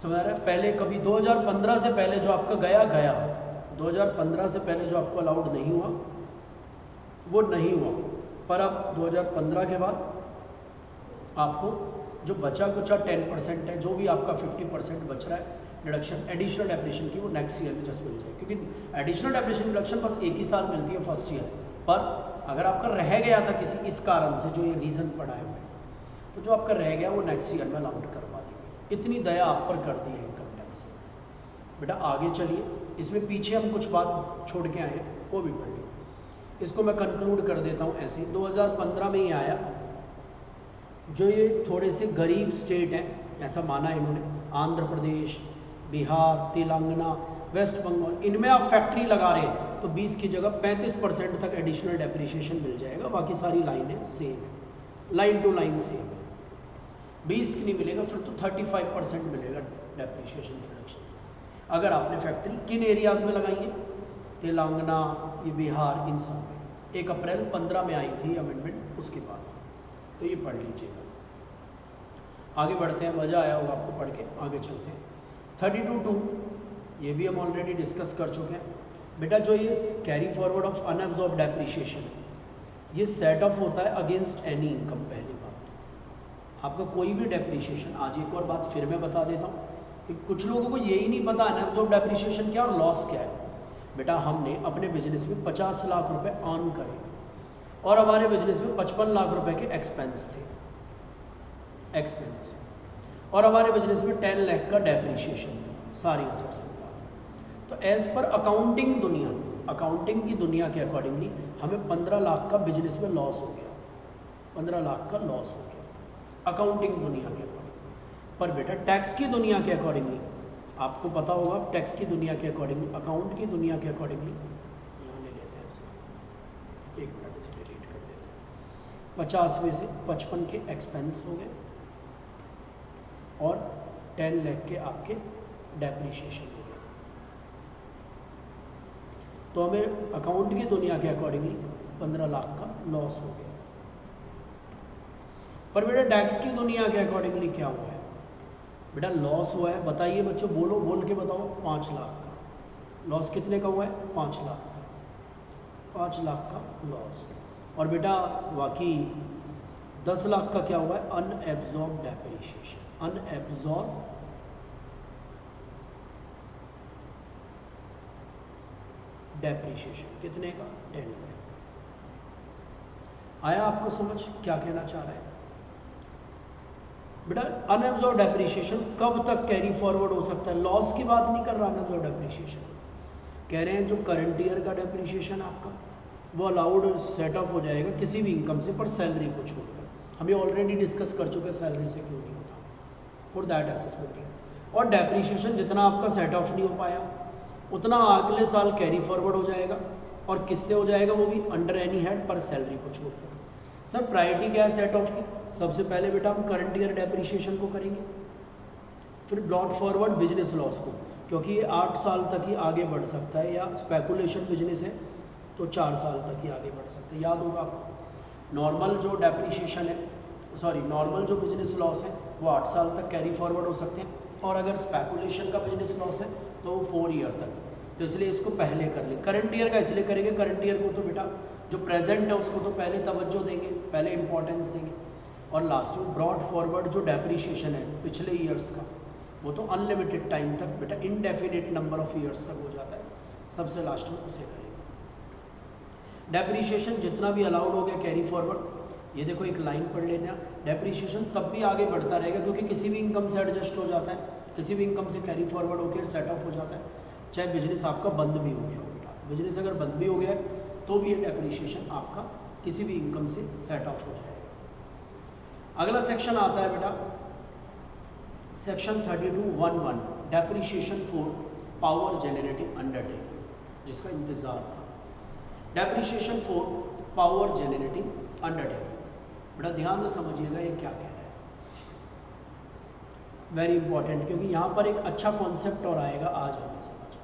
समझ रहा है। पहले कभी 2015 से पहले जो आपका गया 2015 से पहले जो आपको अलाउड नहीं हुआ वो नहीं हुआ, पर अब 2015 के बाद आपको जो बचा कुचा 10% है, जो भी आपका 50% बच रहा है डिडक्शन एडिशनल डेप्रिसिएशन की, वो नेक्स्ट ईयर में जस्ट मिल जाए, क्योंकि एडिशनल डेप्रिसिएशन डिडक्शन बस एक ही साल मिलती है फर्स्ट ईयर। पर अगर आपका रह गया था किसी इस कारण से, जो ये रीज़न पड़ा है, तो जो आपका रह गया वो नेक्स्ट ईयर में अलाउड करवा देंगे। इतनी दया आप पर कर दी है इनकम टैक्स। बेटा आगे चलिए, इसमें पीछे हम कुछ बात छोड़ के आए हैं, वो भी पढ़ लीजिए। इसको मैं कंक्लूड कर देता हूँ ऐसे ही। 2015 में ही आया, जो ये थोड़े से गरीब स्टेट हैं ऐसा माना इन्होंने, आंध्र प्रदेश, बिहार, तेलंगाना, वेस्ट बंगाल, इनमें आप फैक्ट्री लगा रहे हैं तो 20 की जगह 35% तक एडिशनल डेप्रिसिएशन मिल जाएगा। बाकी सारी लाइनें सेम है, लाइन टू लाइन सेम है। 20 की नहीं मिलेगा, फिर तो 35% मिलेगा डेप्रिसिएशन डिडक्शन। अगर आपने फैक्ट्री किन एरियाज़ में लगाई है, तेलंगाना, ये बिहार, इन सब में। 1 अप्रैल 15 में आई थी अमेंडमेंट, उसके बाद, तो ये पढ़ लीजिएगा। आगे बढ़ते हैं, मज़ा आया होगा आपको पढ़ के, आगे चलते हैं। 32(2) ये भी हम ऑलरेडी डिस्कस कर चुके हैं। बेटा जो ये carry forward of unabsorbed depreciation है, ये सेट ऑफ होता है अगेंस्ट एनी इनकम। पहली बात, आपका कोई भी डेप्रिसिएशन, आज एक और बात फिर मैं बता देता हूँ कि कुछ लोगों को यही नहीं पता अनअब्जॉर्ब डेप्रिसिएशन क्या और लॉस क्या है। बेटा हमने अपने बिजनेस में 50 लाख रुपए अर्न करे और हमारे बिजनेस में 55 लाख रुपए के एक्सपेंस थे, और हमारे बिजनेस में 10 लाख का डेप्रिसिएशन था, सारी असेट्स में। तो एज पर अकाउंटिंग की दुनिया के अकॉर्डिंगली हमें 15 लाख का बिजनेस में लॉस हो गया, 15 लाख का लॉस हो गया अकाउंटिंग दुनिया के अकॉर्डिंग। पर बेटा टैक्स की दुनिया के अकॉर्डिंगली आपको पता होगा, टैक्स की दुनिया के अकॉर्डिंगली, अकाउंट की दुनिया के अकॉर्डिंगली, यहाँ ले लेते हैं इसे, 1 मिनट इसे डिलीट कर देते हैं। 50 में से 55 के एक्सपेंस हो गए और 10 लाख के आपके डेप्रिसिएशन हो गए। तो हमें अकाउंट की दुनिया के अकॉर्डिंगली 15 लाख का लॉस हो गया। पर बेटा टैक्स की दुनिया के अकॉर्डिंगली क्या हुआ है? बेटा लॉस हुआ है, बताइए बच्चों, बोल के बताओ। 5 लाख का लॉस। कितने का हुआ है? 5 लाख का, 5 लाख का लॉस। और बेटा बाकी 10 लाख का क्या हुआ है? Unabsorbed depreciation. अनएब्जॉर्ब डेप्रिसिएशन कितने का? 10 लाख। आया आपको समझ क्या कहना चाह रहा है? बेटा अनएब्जॉर्ब डेप्रिसिएशन कब तक कैरी फॉरवर्ड हो सकता है? लॉस की बात नहीं कर रहा अनएब्जॉर्ब डेप्रिसिएशन, कह रहे हैं जो करंट ईयर का डेप्रिसिएशन आपका वो अलाउड सेट ऑफ हो जाएगा किसी भी इनकम से, पर सैलरी को छोड़कर। हम ये ऑलरेडी डिस्कस कर चुके हैं सैलरी से क्यों नहीं होता, फॉर दैट असेसमेंट ईयर। और डेप्रिसिएशन जितना आपका सेट ऑफ नहीं हो पाया उतना अगले साल कैरी फॉरवर्ड हो जाएगा। और किससे हो जाएगा? वो भी अंडर एनी हेड, पर सैलरी को छोड़कर। सर प्रायोरिटी क्या है सेट ऑफ की? सबसे पहले बेटा हम करंट ईयर डेप्रिसिएशन को करेंगे, फिर ब्रॉट फॉरवर्ड बिजनेस लॉस को, क्योंकि ये 8 साल तक ही आगे बढ़ सकता है, या स्पेकुलेशन बिजनेस है तो 4 साल तक ही आगे बढ़ सकते हैं। याद होगा आपको, नॉर्मल जो डेप्रिसिएशन है, नॉर्मल जो बिजनेस लॉस है वो 8 साल तक कैरी फॉरवर्ड हो सकते हैं, और अगर स्पेकुलेशन का बिजनेस लॉस है तो वो 4 ईयर तक। तो इसलिए इसको पहले कर ले। करंट ईयर का इसलिए करेंगे, करंट ईयर को तो बेटा जो प्रेजेंट है उसको तो पहले तवज्जो देंगे, पहले इंपॉर्टेंस देंगे। और लास्ट में ब्रॉड फॉरवर्ड जो डेप्रिसिएशन है पिछले ईयर्स का, वो तो अनलिमिटेड टाइम तक बेटा, इनडेफिनिट नंबर ऑफ ईयर्स तक हो जाता है, सबसे लास्ट में उसे करेंगे। डेप्रिसिएशन जितना भी अलाउड हो गया कैरी फॉरवर्ड, ये देखो एक लाइन पढ़ लेना, डेप्रिसिएशन तब भी आगे बढ़ता रहेगा क्योंकि किसी भी इनकम से एडजस्ट हो जाता है, किसी भी इनकम से कैरी फॉरवर्ड होकर सेट ऑफ हो जाता है, चाहे बिजनेस आपका बंद भी हो गया हो बेटा। बिजनेस अगर बंद भी हो गया है तो भी ये डेप्रिसिएशन आपका किसी भी इनकम से सेट ऑफ हो जाएगा। अगला सेक्शन आता है बेटा section 32(1)(1) depreciation for power generating undertaking, जिसका इंतजार था। Depreciation for power generating undertaking, बेटा ध्यान से समझिएगा ये क्या कह रहा है। वेरी इंपॉर्टेंट, क्योंकि यहाँ पर एक अच्छा कॉन्सेप्ट और आएगा, आज हमें समझ,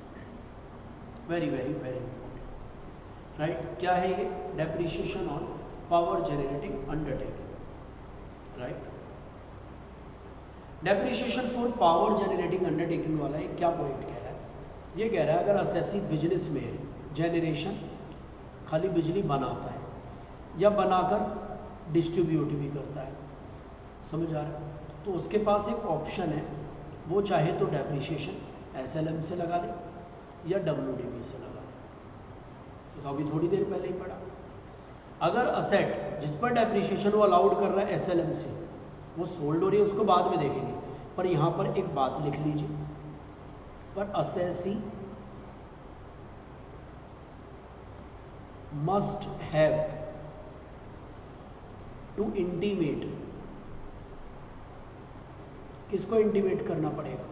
very very very important, right. क्या है ये? Depreciation on power generating undertaking, right. Depreciation for power generating undertaking वाला ये क्या पॉइंट कह रहा है? ये कह रहा है अगर असेसी बिजनेस में है, जनरेशन खाली बिजली बनाता है या बनाकर डिस्ट्रीब्यूट भी करता है, समझ आ रहा है, तो उसके पास एक ऑप्शन है, वो चाहे तो डेप्रिसिएशन एसएलएम से लगा ले या डब्ल्यूडीवी से लगा ले। तो अभी थोड़ी देर पहले ही पढ़ा। अगर असेट जिस पर डेप्रिसिएशन वो अलाउड कर रहा है एसएलएम से, वो सोल्ड हो रही है, उसको बाद में देखेंगे, पर यहाँ पर एक बात लिख लीजिए, पर assessee must have to intimate, किसको इंटीमेट करना पड़ेगा?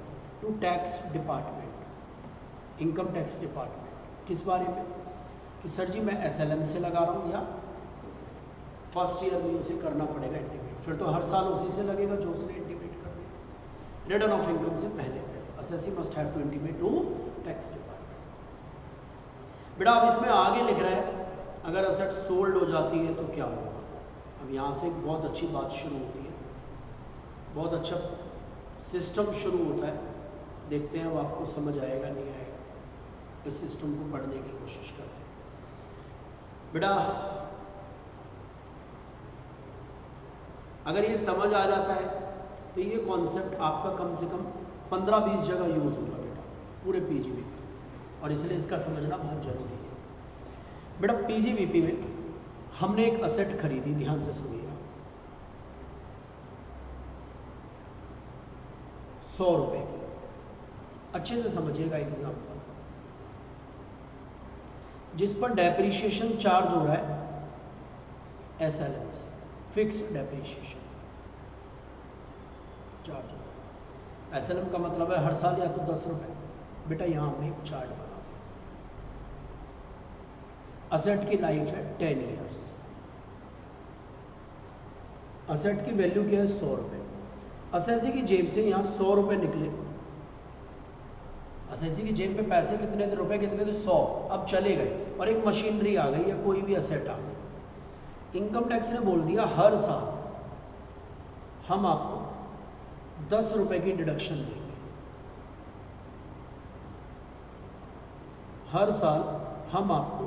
To tax department, income tax department. किस बारे में? कि सर जी मैं एसएलएम से लगा रहा हूँ या फर्स्ट ईयर में उसे करना पड़ेगा इंटीमेट, फिर तो हर साल उसी से लगेगा जो उसने इंटीमेट कर दिया। रिटर्न ऑफ इनकम से पहले assessee must have to intimate to tax department. बेटा अब इसमें आगे लिख रहा है अगर असेट सोल्ड हो जाती है तो क्या होगा। अब यहाँ से एक बहुत अच्छी बात शुरू होती है, बहुत अच्छा सिस्टम शुरू होता है, देखते हैं वो आपको समझ आएगा नहीं आएगा, इस सिस्टम को पढ़ने की कोशिश करते हैं। बेटा अगर ये समझ आ जाता है तो ये कॉन्सेप्ट आपका कम से कम 15-20 जगह यूज़ होगा बेटा पूरे पीजीबीपी में, और इसलिए इसका समझना बहुत ज़रूरी है। बेटा पीजीबीपी में हमने एक असेट खरीदी, ध्यान से सुनिएगा, 100 रुपये की। अच्छे से समझिएगा एग्जाम्पल, जिस पर डेप्रिसिएशन चार्ज हो रहा है एसएलएम से, फिक्स डेप्रिसिएशन चार्ज हो रहा है। एसएलएम का मतलब है हर साल या तो 10 रुपये। बेटा यहाँ हमने एक चार्ट बना दिया, असेट की लाइफ है 10 ईयर्स, असेट की वैल्यू क्या है 100 रुपये। असेसी की जेब से यहाँ 100 रुपये निकले, असेसी की जेब में पैसे कितने थे, रुपए कितने थे 100, अब चले गए और एक मशीनरी आ गई या कोई भी असेट आ गई। इनकम टैक्स ने बोल दिया हर साल हम आपको 10 रुपये की डिडक्शन देंगे, हर साल हम आपको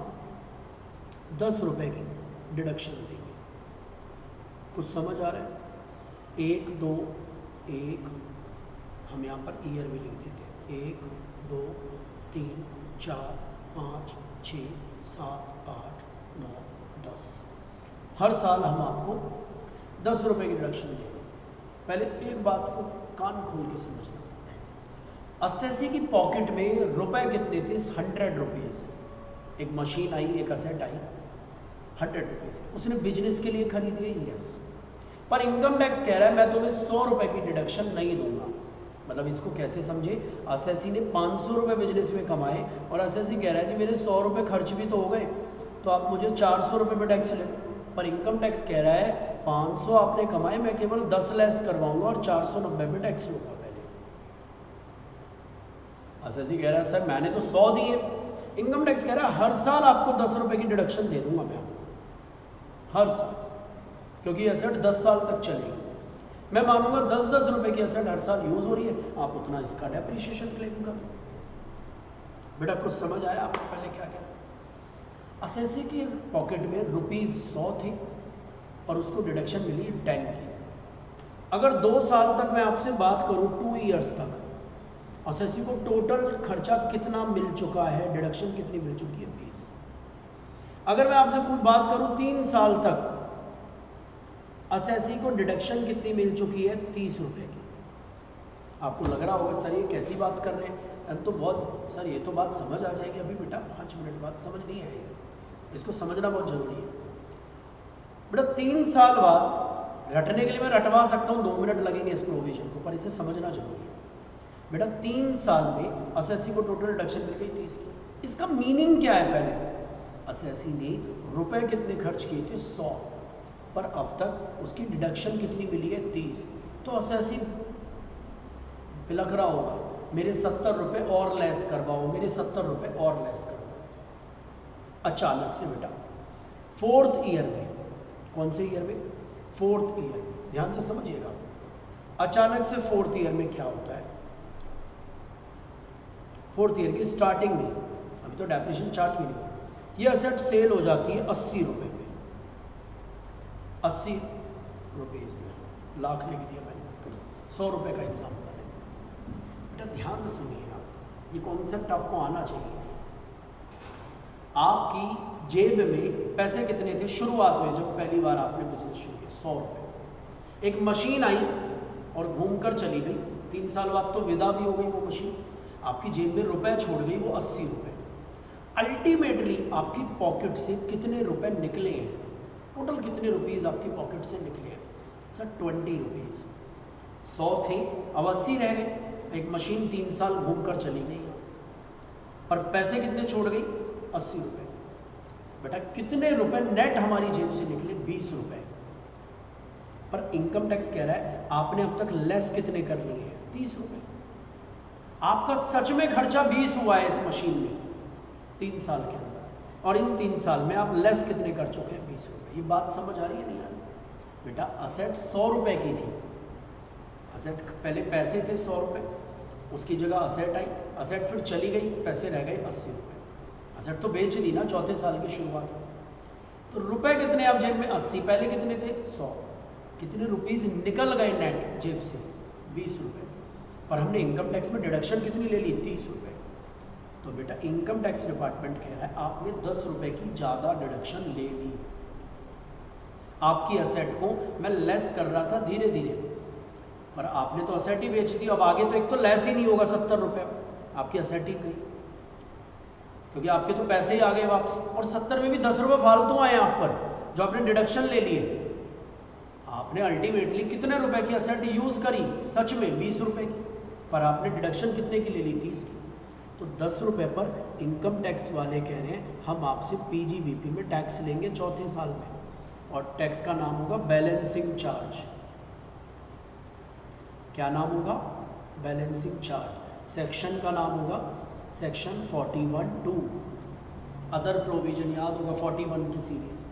10 रुपये की डिडक्शन देंगे। कुछ समझ आ रहा है? 1 2 1, हम यहाँ पर ईयर भी लिख देते हैं, 1 2 3 4 5 6 7 8 9 10, हर साल हम आपको 10 रुपये की डिडक्शन देंगे। पहले एक बात को कान खोल के समझना, असेसी की पॉकेट में रुपए कितने थे? 100 रुपीज़। एक मशीन आई, एक असेट आई 100 रुपीज़, उसने बिजनेस के लिए खरीदी है, यस, पर इनकम टैक्स कह रहा है मैं तुम्हें 100 रुपये की डिडक्शन नहीं दूंगा। मतलब इसको कैसे समझे, असेसी ने 500 रुपये बिजनेस में कमाए और असेसी कह रहा है जी मेरे 100 रुपये खर्च भी तो हो गए, तो आप मुझे 400 रुपये पे टैक्स ले। पर इनकम टैक्स कह रहा है 500 आपने कमाए, मैं केवल 10 लेस करवाऊंगा और 490 पे टैक्स लूँगा पहले। असेसी कह रहा है सर मैंने तो 100 दिए, इनकम टैक्स कह रहा है हर साल आपको 10 रुपये की डिडक्शन दे दूंगा मैं, हर साल, क्योंकि असेट 10 साल तक चलेगी। मैं मानूंगा 10-10 रुपये की असेट हर साल यूज़ हो रही है, आप उतना इसका डेप्रिसिएशन क्लेम कर लो। बेटा कुछ समझ आया आपको पहले क्या क्या? असेसी की पॉकेट में ₹100 थे और उसको डिडक्शन मिली 10 की। अगर 2 साल तक मैं आपसे बात करूं, 2 ईयर्स तक असेसी को टोटल खर्चा कितना मिल चुका है, डिडक्शन कितनी मिल चुकी है? 20। अगर मैं आपसे बात करूं 3 साल तक असेसी को डिडक्शन कितनी मिल चुकी है? 30 रुपये की। आपको लग रहा होगा सर ये कैसी बात कर रहे हैं, तो बहुत सर ये तो बात समझ आ जाएगी, अभी बेटा 5 मिनट बाद समझ नहीं आएगी, इसको समझना बहुत ज़रूरी है। बेटा 3 साल बाद रटने के लिए मैं रटवा सकता हूँ, 2 मिनट लगेंगे इस प्रोविजन को, पर इसे समझना जरूरी है। बेटा 3 साल में असेसी को टोटल डिडक्शन मिल गई 30 की। इसका मीनिंग क्या है? पहले असेसी ने रुपए कितने खर्च किए थे? 100, पर अब तक उसकी डिडक्शन कितनी मिली है? 30। तो असेसी लख रहा होगा मेरे 70 रुपये और लेस करवाओ, मेरे 70 रुपये और लेस करवाओ। अचानक से बेटा 4th ईयर में, कौन से ईयर में? 4th ईयर में, ध्यान से समझिएगा। अचानक से 4th ईयर में क्या होता है? 4th ईयर की स्टार्टिंग में, अभी तो डेप्रिसिएशन चार्ट भी नहीं हुआ, ये असेट सेल हो जाती है 80 रुपये में, 80 रुपीज़ में, लाख लिख दिया मैंने, 100 रुपये का एग्जाम्पल है। बेटा ध्यान से सुनिएगा, ये कॉन्सेप्ट आपको आना चाहिए। आपकी जेब में पैसे कितने थे शुरुआत में जब पहली बार आपने बिजनेस शुरू किया? 100 रुपये। एक मशीन आई और घूमकर चली गई, 3 साल बाद तो विदा भी हो गई वो मशीन, आपकी जेब में रुपए छोड़ गई वो 80 रुपये। अल्टीमेटली आपकी पॉकेट से कितने रुपए निकले हैं? टोटल कितने रुपीस आपकी पॉकेट से निकले हैं? Sir 20 rupees. 100 थे, अब 80 रह गए। एक मशीन 3 साल घूमकर चली गई, पर पैसे कितने छोड़ गई? 80 रुपये। बेटा कितने रुपए नेट हमारी जेब से निकले? 20 रुपये। पर इनकम टैक्स कह रहा है आपने अब तक लेस कितने कर लिए हैं? 30 रुपये। आपका सच में खर्चा 20 हुआ है इस मशीन में 3 साल के अंदर, और इन 3 साल में आप लेस कितने कर चुके हैं? 20 रुपये। ये बात समझ आ रही है नहीं आ रही? बेटा असेट 100 रुपये की थी, असेट पहले पैसे थे 100 रुपये, उसकी जगह असेट आई, असेट फिर चली गई, पैसे रह गए 80 रुपये। असेट तो बेच दी ना चौथे साल की शुरुआत में, तो रुपए कितने आप जेब में? 80, पहले कितने थे? 100। कितने रुपीस निकल गए नेट जेब से? 20 रुपये। पर हमने इनकम टैक्स में डिडक्शन कितनी ले ली? 30 रुपये। तो बेटा इनकम टैक्स डिपार्टमेंट कह रहा है आपने 10 रुपये की ज़्यादा डिडक्शन ले ली। आपकी असेट को मैं लेस कर रहा था धीरे धीरे, पर आपने तो असेट ही बेच दी, अब आगे तो एक तो लेस ही नहीं होगा 70 रुपये, आपकी असेट ही गई, क्योंकि आपके तो पैसे ही आ गए वापस, और 70 में भी 10 रुपये फालतू आए आप पर जो आपने डिडक्शन ले लिए। आपने अल्टीमेटली कितने रुपए की असेट यूज़ करी? सच में 20 रुपये की, पर आपने डिडक्शन कितने की ले ली? 30 की। तो 10 रुपये पर इनकम टैक्स वाले कह रहे हैं हम आपसे पीजीबीपी में टैक्स लेंगे चौथे साल में, और टैक्स का नाम होगा बैलेंसिंग चार्ज। क्या नाम होगा? Balancing charge. सेक्शन का नाम होगा सेक्शन 41(2), अदर प्रोविजन याद होगा 41 की सीरीज।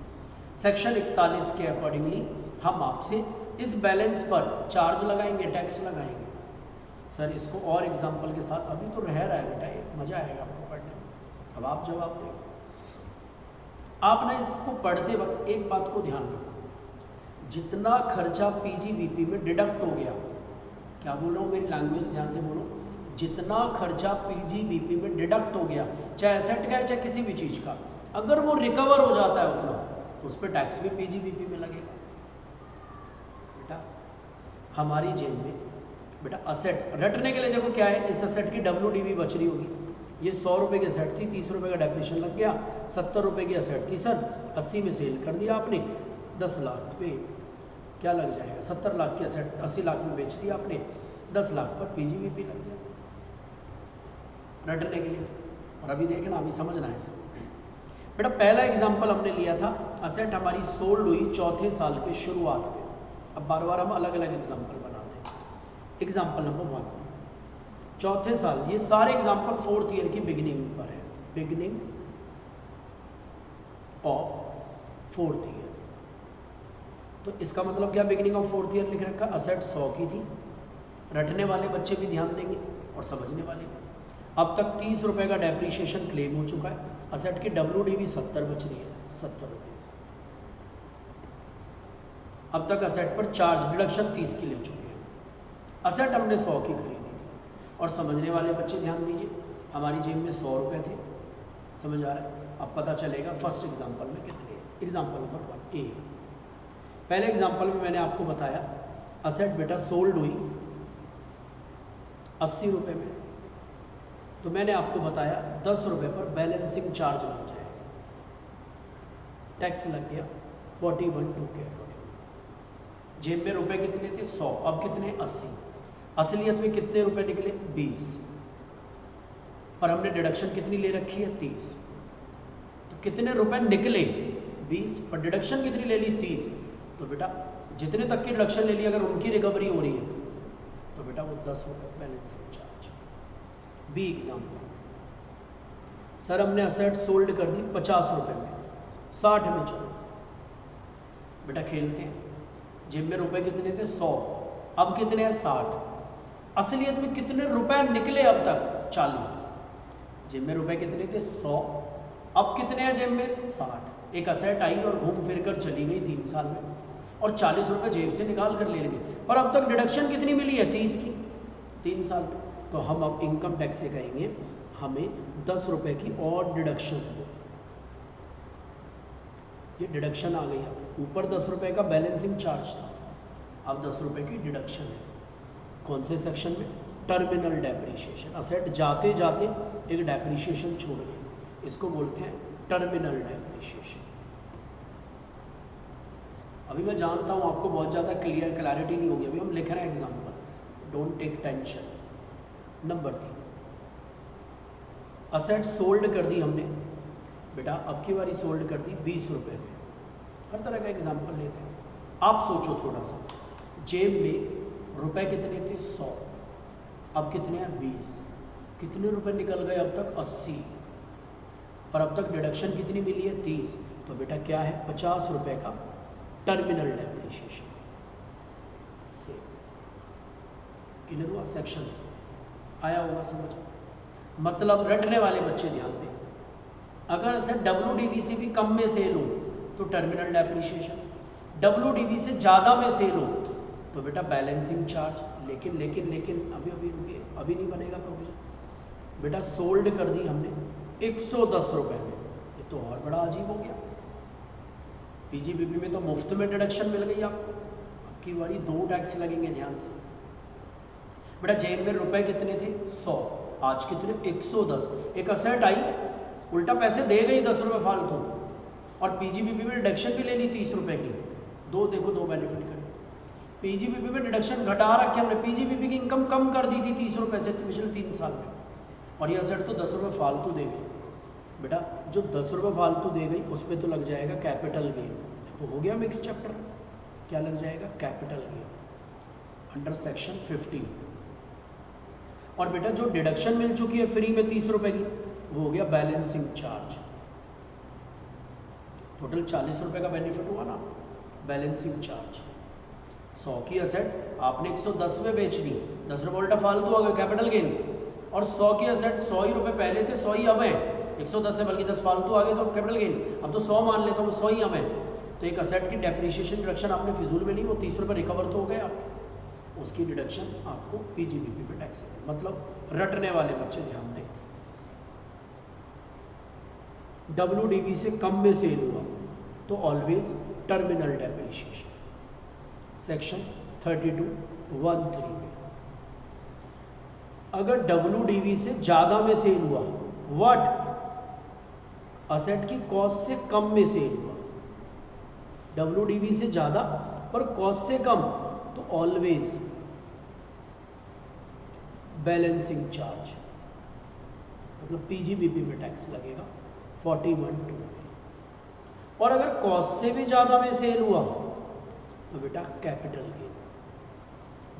सेक्शन 41 के अकॉर्डिंगली हम आपसे इस बैलेंस पर चार्ज लगाएंगे, टैक्स लगाएंगे। सर इसको और एग्जांपल के साथ, अभी तो रह रहा है बेटा, ये मज़ा आएगा आपको पढ़ने में, अब आप जवाब देंगे। आप ना इसको पढ़ते वक्त एक बात को ध्यान रखो, जितना खर्चा पीजीबीपी में डिडक्ट हो गया, क्या बोल रहा हूँ मेरी लैंग्वेज ध्यान से बोलो, जितना खर्चा पीजीबीपी में डिडक्ट हो गया, चाहे एसेट का है चाहे किसी भी चीज़ का, अगर वो रिकवर हो जाता है उतना, तो उस पर टैक्स भी पीजीबीपी में लगेगा। बेटा हमारी जेब में बेटा असेट रटने के लिए देखो क्या है, इस असेट की WDV बच रही होगी, ये 100 रुपये की असेट थी, 30 रुपये का डेप्रिसिएशन लग गया, 70 रुपये की असेट थी सर, 80 में सेल कर दिया आपने, 10 लाख पे क्या लग जाएगा? 70 लाख की असेट 80 लाख में बेच दिया आपने, 10 लाख पर पीजीबीपी लग गया रटने के लिए। और अभी देखना, अभी समझना है इसको। बेटा पहला एग्जाम्पल हमने लिया था, असेट हमारी सोल्ड हुई चौथे साल के शुरुआत में। अब बार बार हम अलग अलग एग्जाम्पल बनाते हैं। एग्जाम्पल नंबर 1, चौथे साल, ये सारे एग्जाम्पल 4th ईयर की बिगिनिंग पर है, बिगिनिंग ऑफ 4th ईयर। तो इसका मतलब क्या, बिगिनिंग ऑफ 4th ईयर लिख रखा, असेट 100 की थी, रटने वाले बच्चे भी ध्यान देंगे और समझने वाले भी। अब तक 30 रुपये का डेप्रीशिएशन क्लेम हो चुका है, असेट की WDV 70 बच रही है, 70 रुपये। अब तक असेट पर चार्ज डिडक्शन 30 की ले चुके हैं, असेट हमने 100 की खरीदी थी। और समझने वाले बच्चे ध्यान दीजिए, हमारी जेब में 100 रुपये थे, समझ आ रहा है? अब पता चलेगा फर्स्ट एग्जाम्पल में कितने। एग्जाम्पल नंबर 1 ए, पहले एग्जाम्पल में मैंने आपको बताया असेट बेटा सोल्ड हुई 80 रुपये में, तो मैंने आपको बताया 10 रुपये पर बैलेंसिंग चार्ज लग जाएगा, टैक्स लग गया 41(2) के अकॉर्डिंग। जेब में रुपए कितने थे? 100, अब कितने? 80। असलियत में कितने रुपए निकले? 20, पर हमने डिडक्शन कितनी ले रखी है? 30। तो कितने रुपए निकले? 20, पर डिडक्शन कितनी ले ली? 30। तो बेटा जितने तक की डिडक्शन ले ली, अगर उनकी रिकवरी हो रही है तो बेटा वो 10 रुपये balancing charge. B example, sir हमने असेट सोल्ड कर दी 50 रुपये में, 60 में चलो बेटा खेलते हैं। जेब में रुपए कितने थे 100, अब कितने हैं 60। असलियत में कितने रुपए निकले अब तक 40। जेब में रुपए कितने थे 100, अब कितने हैं जेब में 60। एक असेट आई और घूम फिर कर चली गई 3 साल में और 40 रुपये जेब से निकाल कर ले लेंगे, पर अब तक डिडक्शन कितनी मिली है 30 की 3 साल में। तो हम अब इनकम टैक्स से कहेंगे हमें 10 रुपये की और डिडक्शन दो। ये डिडक्शन आ गई है, ऊपर 10 रुपये का बैलेंसिंग चार्ज था, अब 10 रुपये की डिडक्शन है। कौन से सेक्शन में? Terminal depreciation. असेट जाते जाते एक डेप्रिसिएशन छोड़ गए, इसको बोलते हैं टर्मिनल डेप्रिसिएशन। अभी मैं जानता हूँ आपको बहुत ज़्यादा क्लैरिटी नहीं होगी, अभी हम लिख रहे हैं example, don't take tension. Number 3, asset sold कर दी हमने बेटा, अब की बारी सोल्ड कर दी 20 रुपये में। हर तरह का एग्जाम्पल लेते हैं, आप सोचो थोड़ा सा। जेब में रुपए कितने थे 100, अब कितने हैं 20। कितने रुपए निकल गए अब तक 80, और अब तक डिडक्शन कितनी मिली है 30। तो बेटा क्या है 50 रुपये का टर्मिनल डेप्रिसिएशन। से क्लियर हुआ? सेक्शन से आया होगा समझ। मतलब रटने वाले बच्चे ध्यान दें, अगर से WDV से भी कम में सेल हो तो टर्मिनल डेप्रिसिएशन, WDV से ज़्यादा में सेल हो तो बेटा बैलेंसिंग चार्ज। लेकिन लेकिन लेकिन अभी रुकिए, अभी नहीं बनेगा प्रोविजन। बेटा सोल्ड कर दी हमने 110 रुपये में, ये तो और बड़ा अजीब हो गया। PGBP में तो मुफ्त में डिडक्शन मिल गई आपको, अब की बारी 2 टैक्स लगेंगे, ध्यान से। बेटा जेब में रुपए कितने थे 100, आज कितने 110। एक असेट आई, उल्टा पैसे दे गई 10 रुपये फालतू, और PGBP में डिडक्शन भी ले ली 30 रुपये की। दो देखो, दो बेनिफिट करें। PGBP में डिडक्शन घटा रखे हमने, PGBP की इनकम कम कर दी थी 30 रुपये से पिछले 3 साल में, और ये असेट तो 10 रुपये फालतू दे गई। बेटा जो 10 रुपये फालतू दे गई उस पर तो लग जाएगा कैपिटल गेन। तो हो गया मिक्स चैप्टर, क्या लग जाएगा? Capital gain under section 15। और बेटा जो डिडक्शन मिल चुकी है फ्री में 30 रुपये की, वो हो गया बैलेंसिंग चार्ज। टोटल 40 रुपये का बेनिफिट हुआ ना, बैलेंसिंग चार्ज। 100 की असेट आपने 110 में बेच दी, 10 रुपये उल्टा फालतू आ गए, कैपिटल गेन। और 100 की असेट 100 ही रुपये पहले थे, 100 ही अब है, 110 है बल्कि 10 फालतू आ गए तो कैपिटल गेन। अब तो 100 मान लेता हूँ, 100 ही अब है। तो एक असेट की डेप्रिसिएशन डिडक्शन आपने फिजूल में ली, वो 30 रुपये रिकवर तो हो गए आपके, उसकी डिडक्शन आपको PGBP पे टैक्स है। मतलब रटने वाले बच्चे ध्यान दें, WDV से कम में सेल हुआ तो ऑलवेज टर्मिनल डेप्रिसिएशन। सेक्शन 32(1)(3) में अगर WDV से ज़्यादा में सेल हुआ, व्हाट? असेट की कॉस्ट से कम में सेल हुआ, WDV से ज़्यादा पर कॉस्ट से कम, तो ऑलवेज बैलेंसिंग चार्ज, मतलब PGBP में टैक्स लगेगा 41(2) में। और अगर कॉस्ट से भी ज़्यादा में सेल हुआ तो बेटा कैपिटल गेन,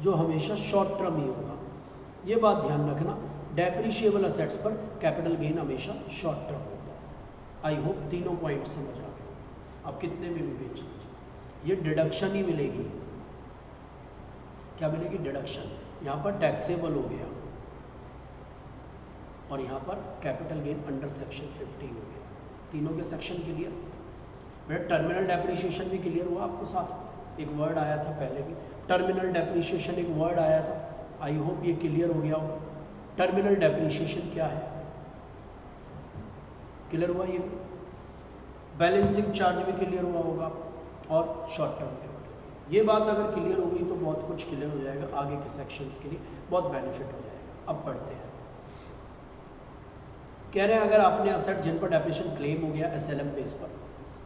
जो हमेशा शॉर्ट टर्म ही होगा। ये बात ध्यान रखना, डेप्रिशिएबल असेट्स पर कैपिटल गेन हमेशा शॉर्ट टर्म होता है। आई होप तीनों पॉइंट समझ आ गए। अब कितने में भी बेच लीजिए, ये डिडक्शन ही मिलेगी। क्या मिलेगी? डिडक्शन। यहाँ पर टैक्सेबल हो गया और यहाँ पर कैपिटल गेन अंडर सेक्शन 15 हो गया। तीनों के सेक्शन क्लियर। मेरा टर्मिनल डेप्रिसिएशन भी क्लियर हुआ आपको। साथ एक वर्ड आया था पहले भी, टर्मिनल डेप्रिसिएशन एक वर्ड आया था, आई होप ये क्लियर हो गया होगा। टर्मिनल डेप्रिसिएशन क्या है, क्लियर हुआ? ये भी बैलेंसिंग चार्ज भी क्लियर हुआ होगा, और शॉर्ट टर्म के बारे। ये बात अगर क्लियर हो गई तो बहुत कुछ क्लियर हो जाएगा, आगे के सेक्शंस के लिए बहुत बेनिफिट हो जाएगा। अब पढ़ते हैं। कह रहे हैं अगर आपने असेट जिन पर डेप्रिसिएशन क्लेम हो गया SLM बेस पर,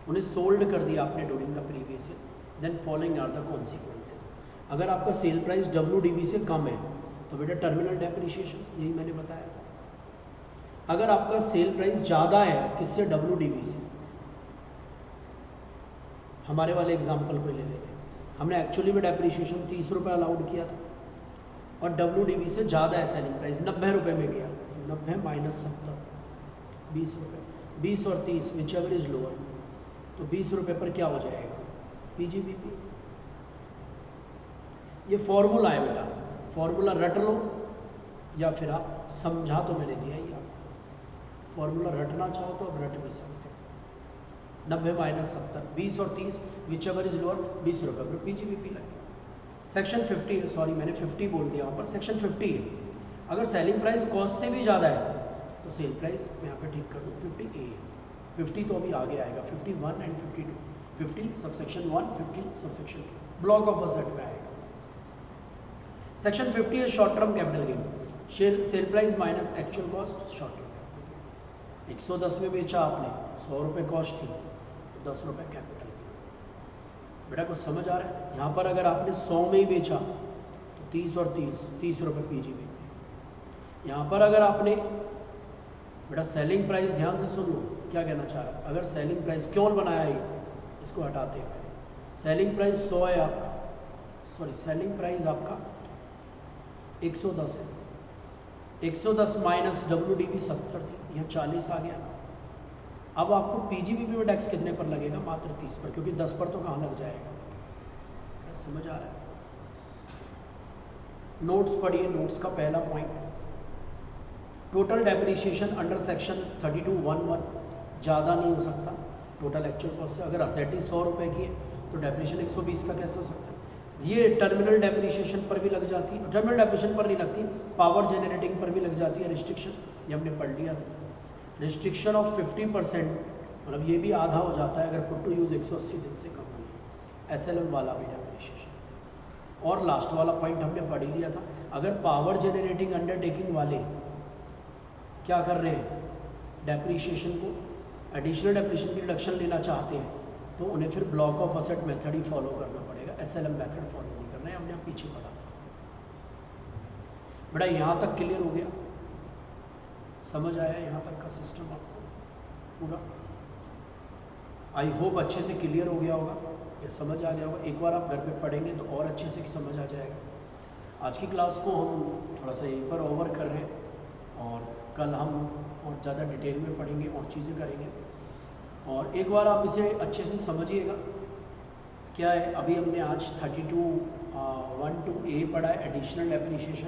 उन्हें सोल्ड कर दिया आपने during the previous year, then following are the consequences. अगर आपका सेल प्राइस WDV से कम है तो बेटा टर्मिनल डेप्रिसिएशन, यही मैंने बताया था। अगर आपका सेल प्राइस ज़्यादा है किससे? WDV से। हमारे वाले एग्जाम्पल को ले लेते हैं, हमने एक्चुअली में डेप्रिसिएशन 30 रुपये अलाउड किया था, और WDV से ज़्यादा है सेलिंग प्राइस, 90 रुपये में गया, 90 माइनस 70, 20 रुपये, 20 और 30 विच एवर इज लोअर, तो 20 रुपये पर क्या हो जाएगा, PGBP। ये फॉर्मूला है बेटा, फॉर्मूला रट लो या फिर आप समझा तो मैंने दिया ही आपको, फॉर्मूला रटना चाहो तो आप रट भी सकते हो। 90 माइनस 70, 20 और 30 विच एवर इज लोअर, 20 रुपये पर PGBP लग गया। सेक्शन 50, सॉरी मैंने 50 बोल दिया वहाँ पर, सेक्शन 50 है, अगर सेलिंग प्राइस कॉस्ट से भी ज़्यादा है तो सेल प्राइस मैं यहाँ पे ठीक कर दूँ 50A, 50 तो अभी आगे आएगा, 51 and 52, 50 subsection 1, 50 subsection 2, block of asset में आएगा। सेक्शन 50 है short term capital gain, sale price minus actual cost, short term capital. 110 में बेचा आपने, 100 रुपये कॉस्ट थी, 10 रुपये कैपिटल गेन। बेटा कुछ समझ आ रहा है? यहाँ पर अगर आपने 100 में ही बेचा तो 30 और 30 रुपये PGBP। यहाँ पर अगर आपने बेटा सेलिंग प्राइस ध्यान से सुन लो क्या कहना चाह रहा है, अगर सेलिंग प्राइस क्यों बनाया है, इसको हटाते हैं पहले। सेलिंग प्राइस 100 है आपका, सॉरी सेलिंग प्राइस आपका 110 है, 110 माइनस WDV 70 थी, यहाँ 40 आ गया ना। अब आपको PGBP में टैक्स कितने पर लगेगा, मात्र 30 पर, क्योंकि 10 पर तो कहाँ लग जाएगा, समझ आ रहा है? नोट्स पढ़िए, नोट्स का पहला point, total depreciation under section 32(1)(1) ज़्यादा नहीं हो सकता टोटल एक्चुअल कॉस्ट से। अगर असेट ही 100 रुपये की है तो डेप्रिसिएशन 120 का कैसे हो सकता है। ये टर्मिनल डेप्रिसिएशन पर भी लग जाती है, टर्मिनल डेप्रिसिएशन पर नहीं लगती, पावर जनरेटिंग पर भी लग जाती है रिस्ट्रिक्शन, ये हमने पढ़ लिया था। रिस्ट्रिक्शन ऑफ 50%, मतलब ये भी आधा हो जाता है अगर पुट टू यूज़ 180 दिन से कम हुई है, SLM वाला भी डेप्रिसिएशन। और लास्ट वाला पॉइंट हमने पढ़ ही लिया था, अगर पावर जनरेटिंग अंडरटेकिंग वाले क्या कर रहे हैं, डेप्रिसिएशन को एडिशनल डेप्रिसिएशन की डिडक्शन लेना चाहते हैं तो उन्हें फिर block of asset method he follow करना पड़ेगा, SLM मेथड फॉलो नहीं करना है, हमने आप पीछे पढ़ा था। बेटा यहाँ तक क्लियर हो गया, समझ आया यहाँ तक का सिस्टम आपको पूरा? आई होप अच्छे से क्लियर हो गया होगा, ये समझ आ गया होगा। एक बार आप घर पे पढ़ेंगे तो और अच्छे से समझ आ जाएगा। आज की क्लास को हम थोड़ा सा यहीं पर ओवर कर रहे हैं और कल हम और ज़्यादा डिटेल में पढ़ेंगे और चीज़ें करेंगे। और एक बार आप इसे अच्छे से समझिएगा क्या है। अभी हमने आज 32(1)(2)A पढ़ा है, एडिशनल डेप्रिसिएशन,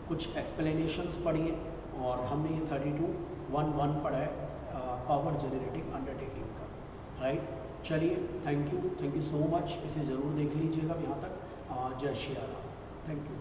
कुछ एक्सप्लेनेशंस पढ़ी है और हमने ये 32(1)(1) पढ़ा है पावर जनरेटिंग अंडरटेकिंग का, राइट। चलिए, थैंक यू सो मच, इसे ज़रूर देख लीजिएगा यहाँ तक। जय श्री राम, थैंक यू।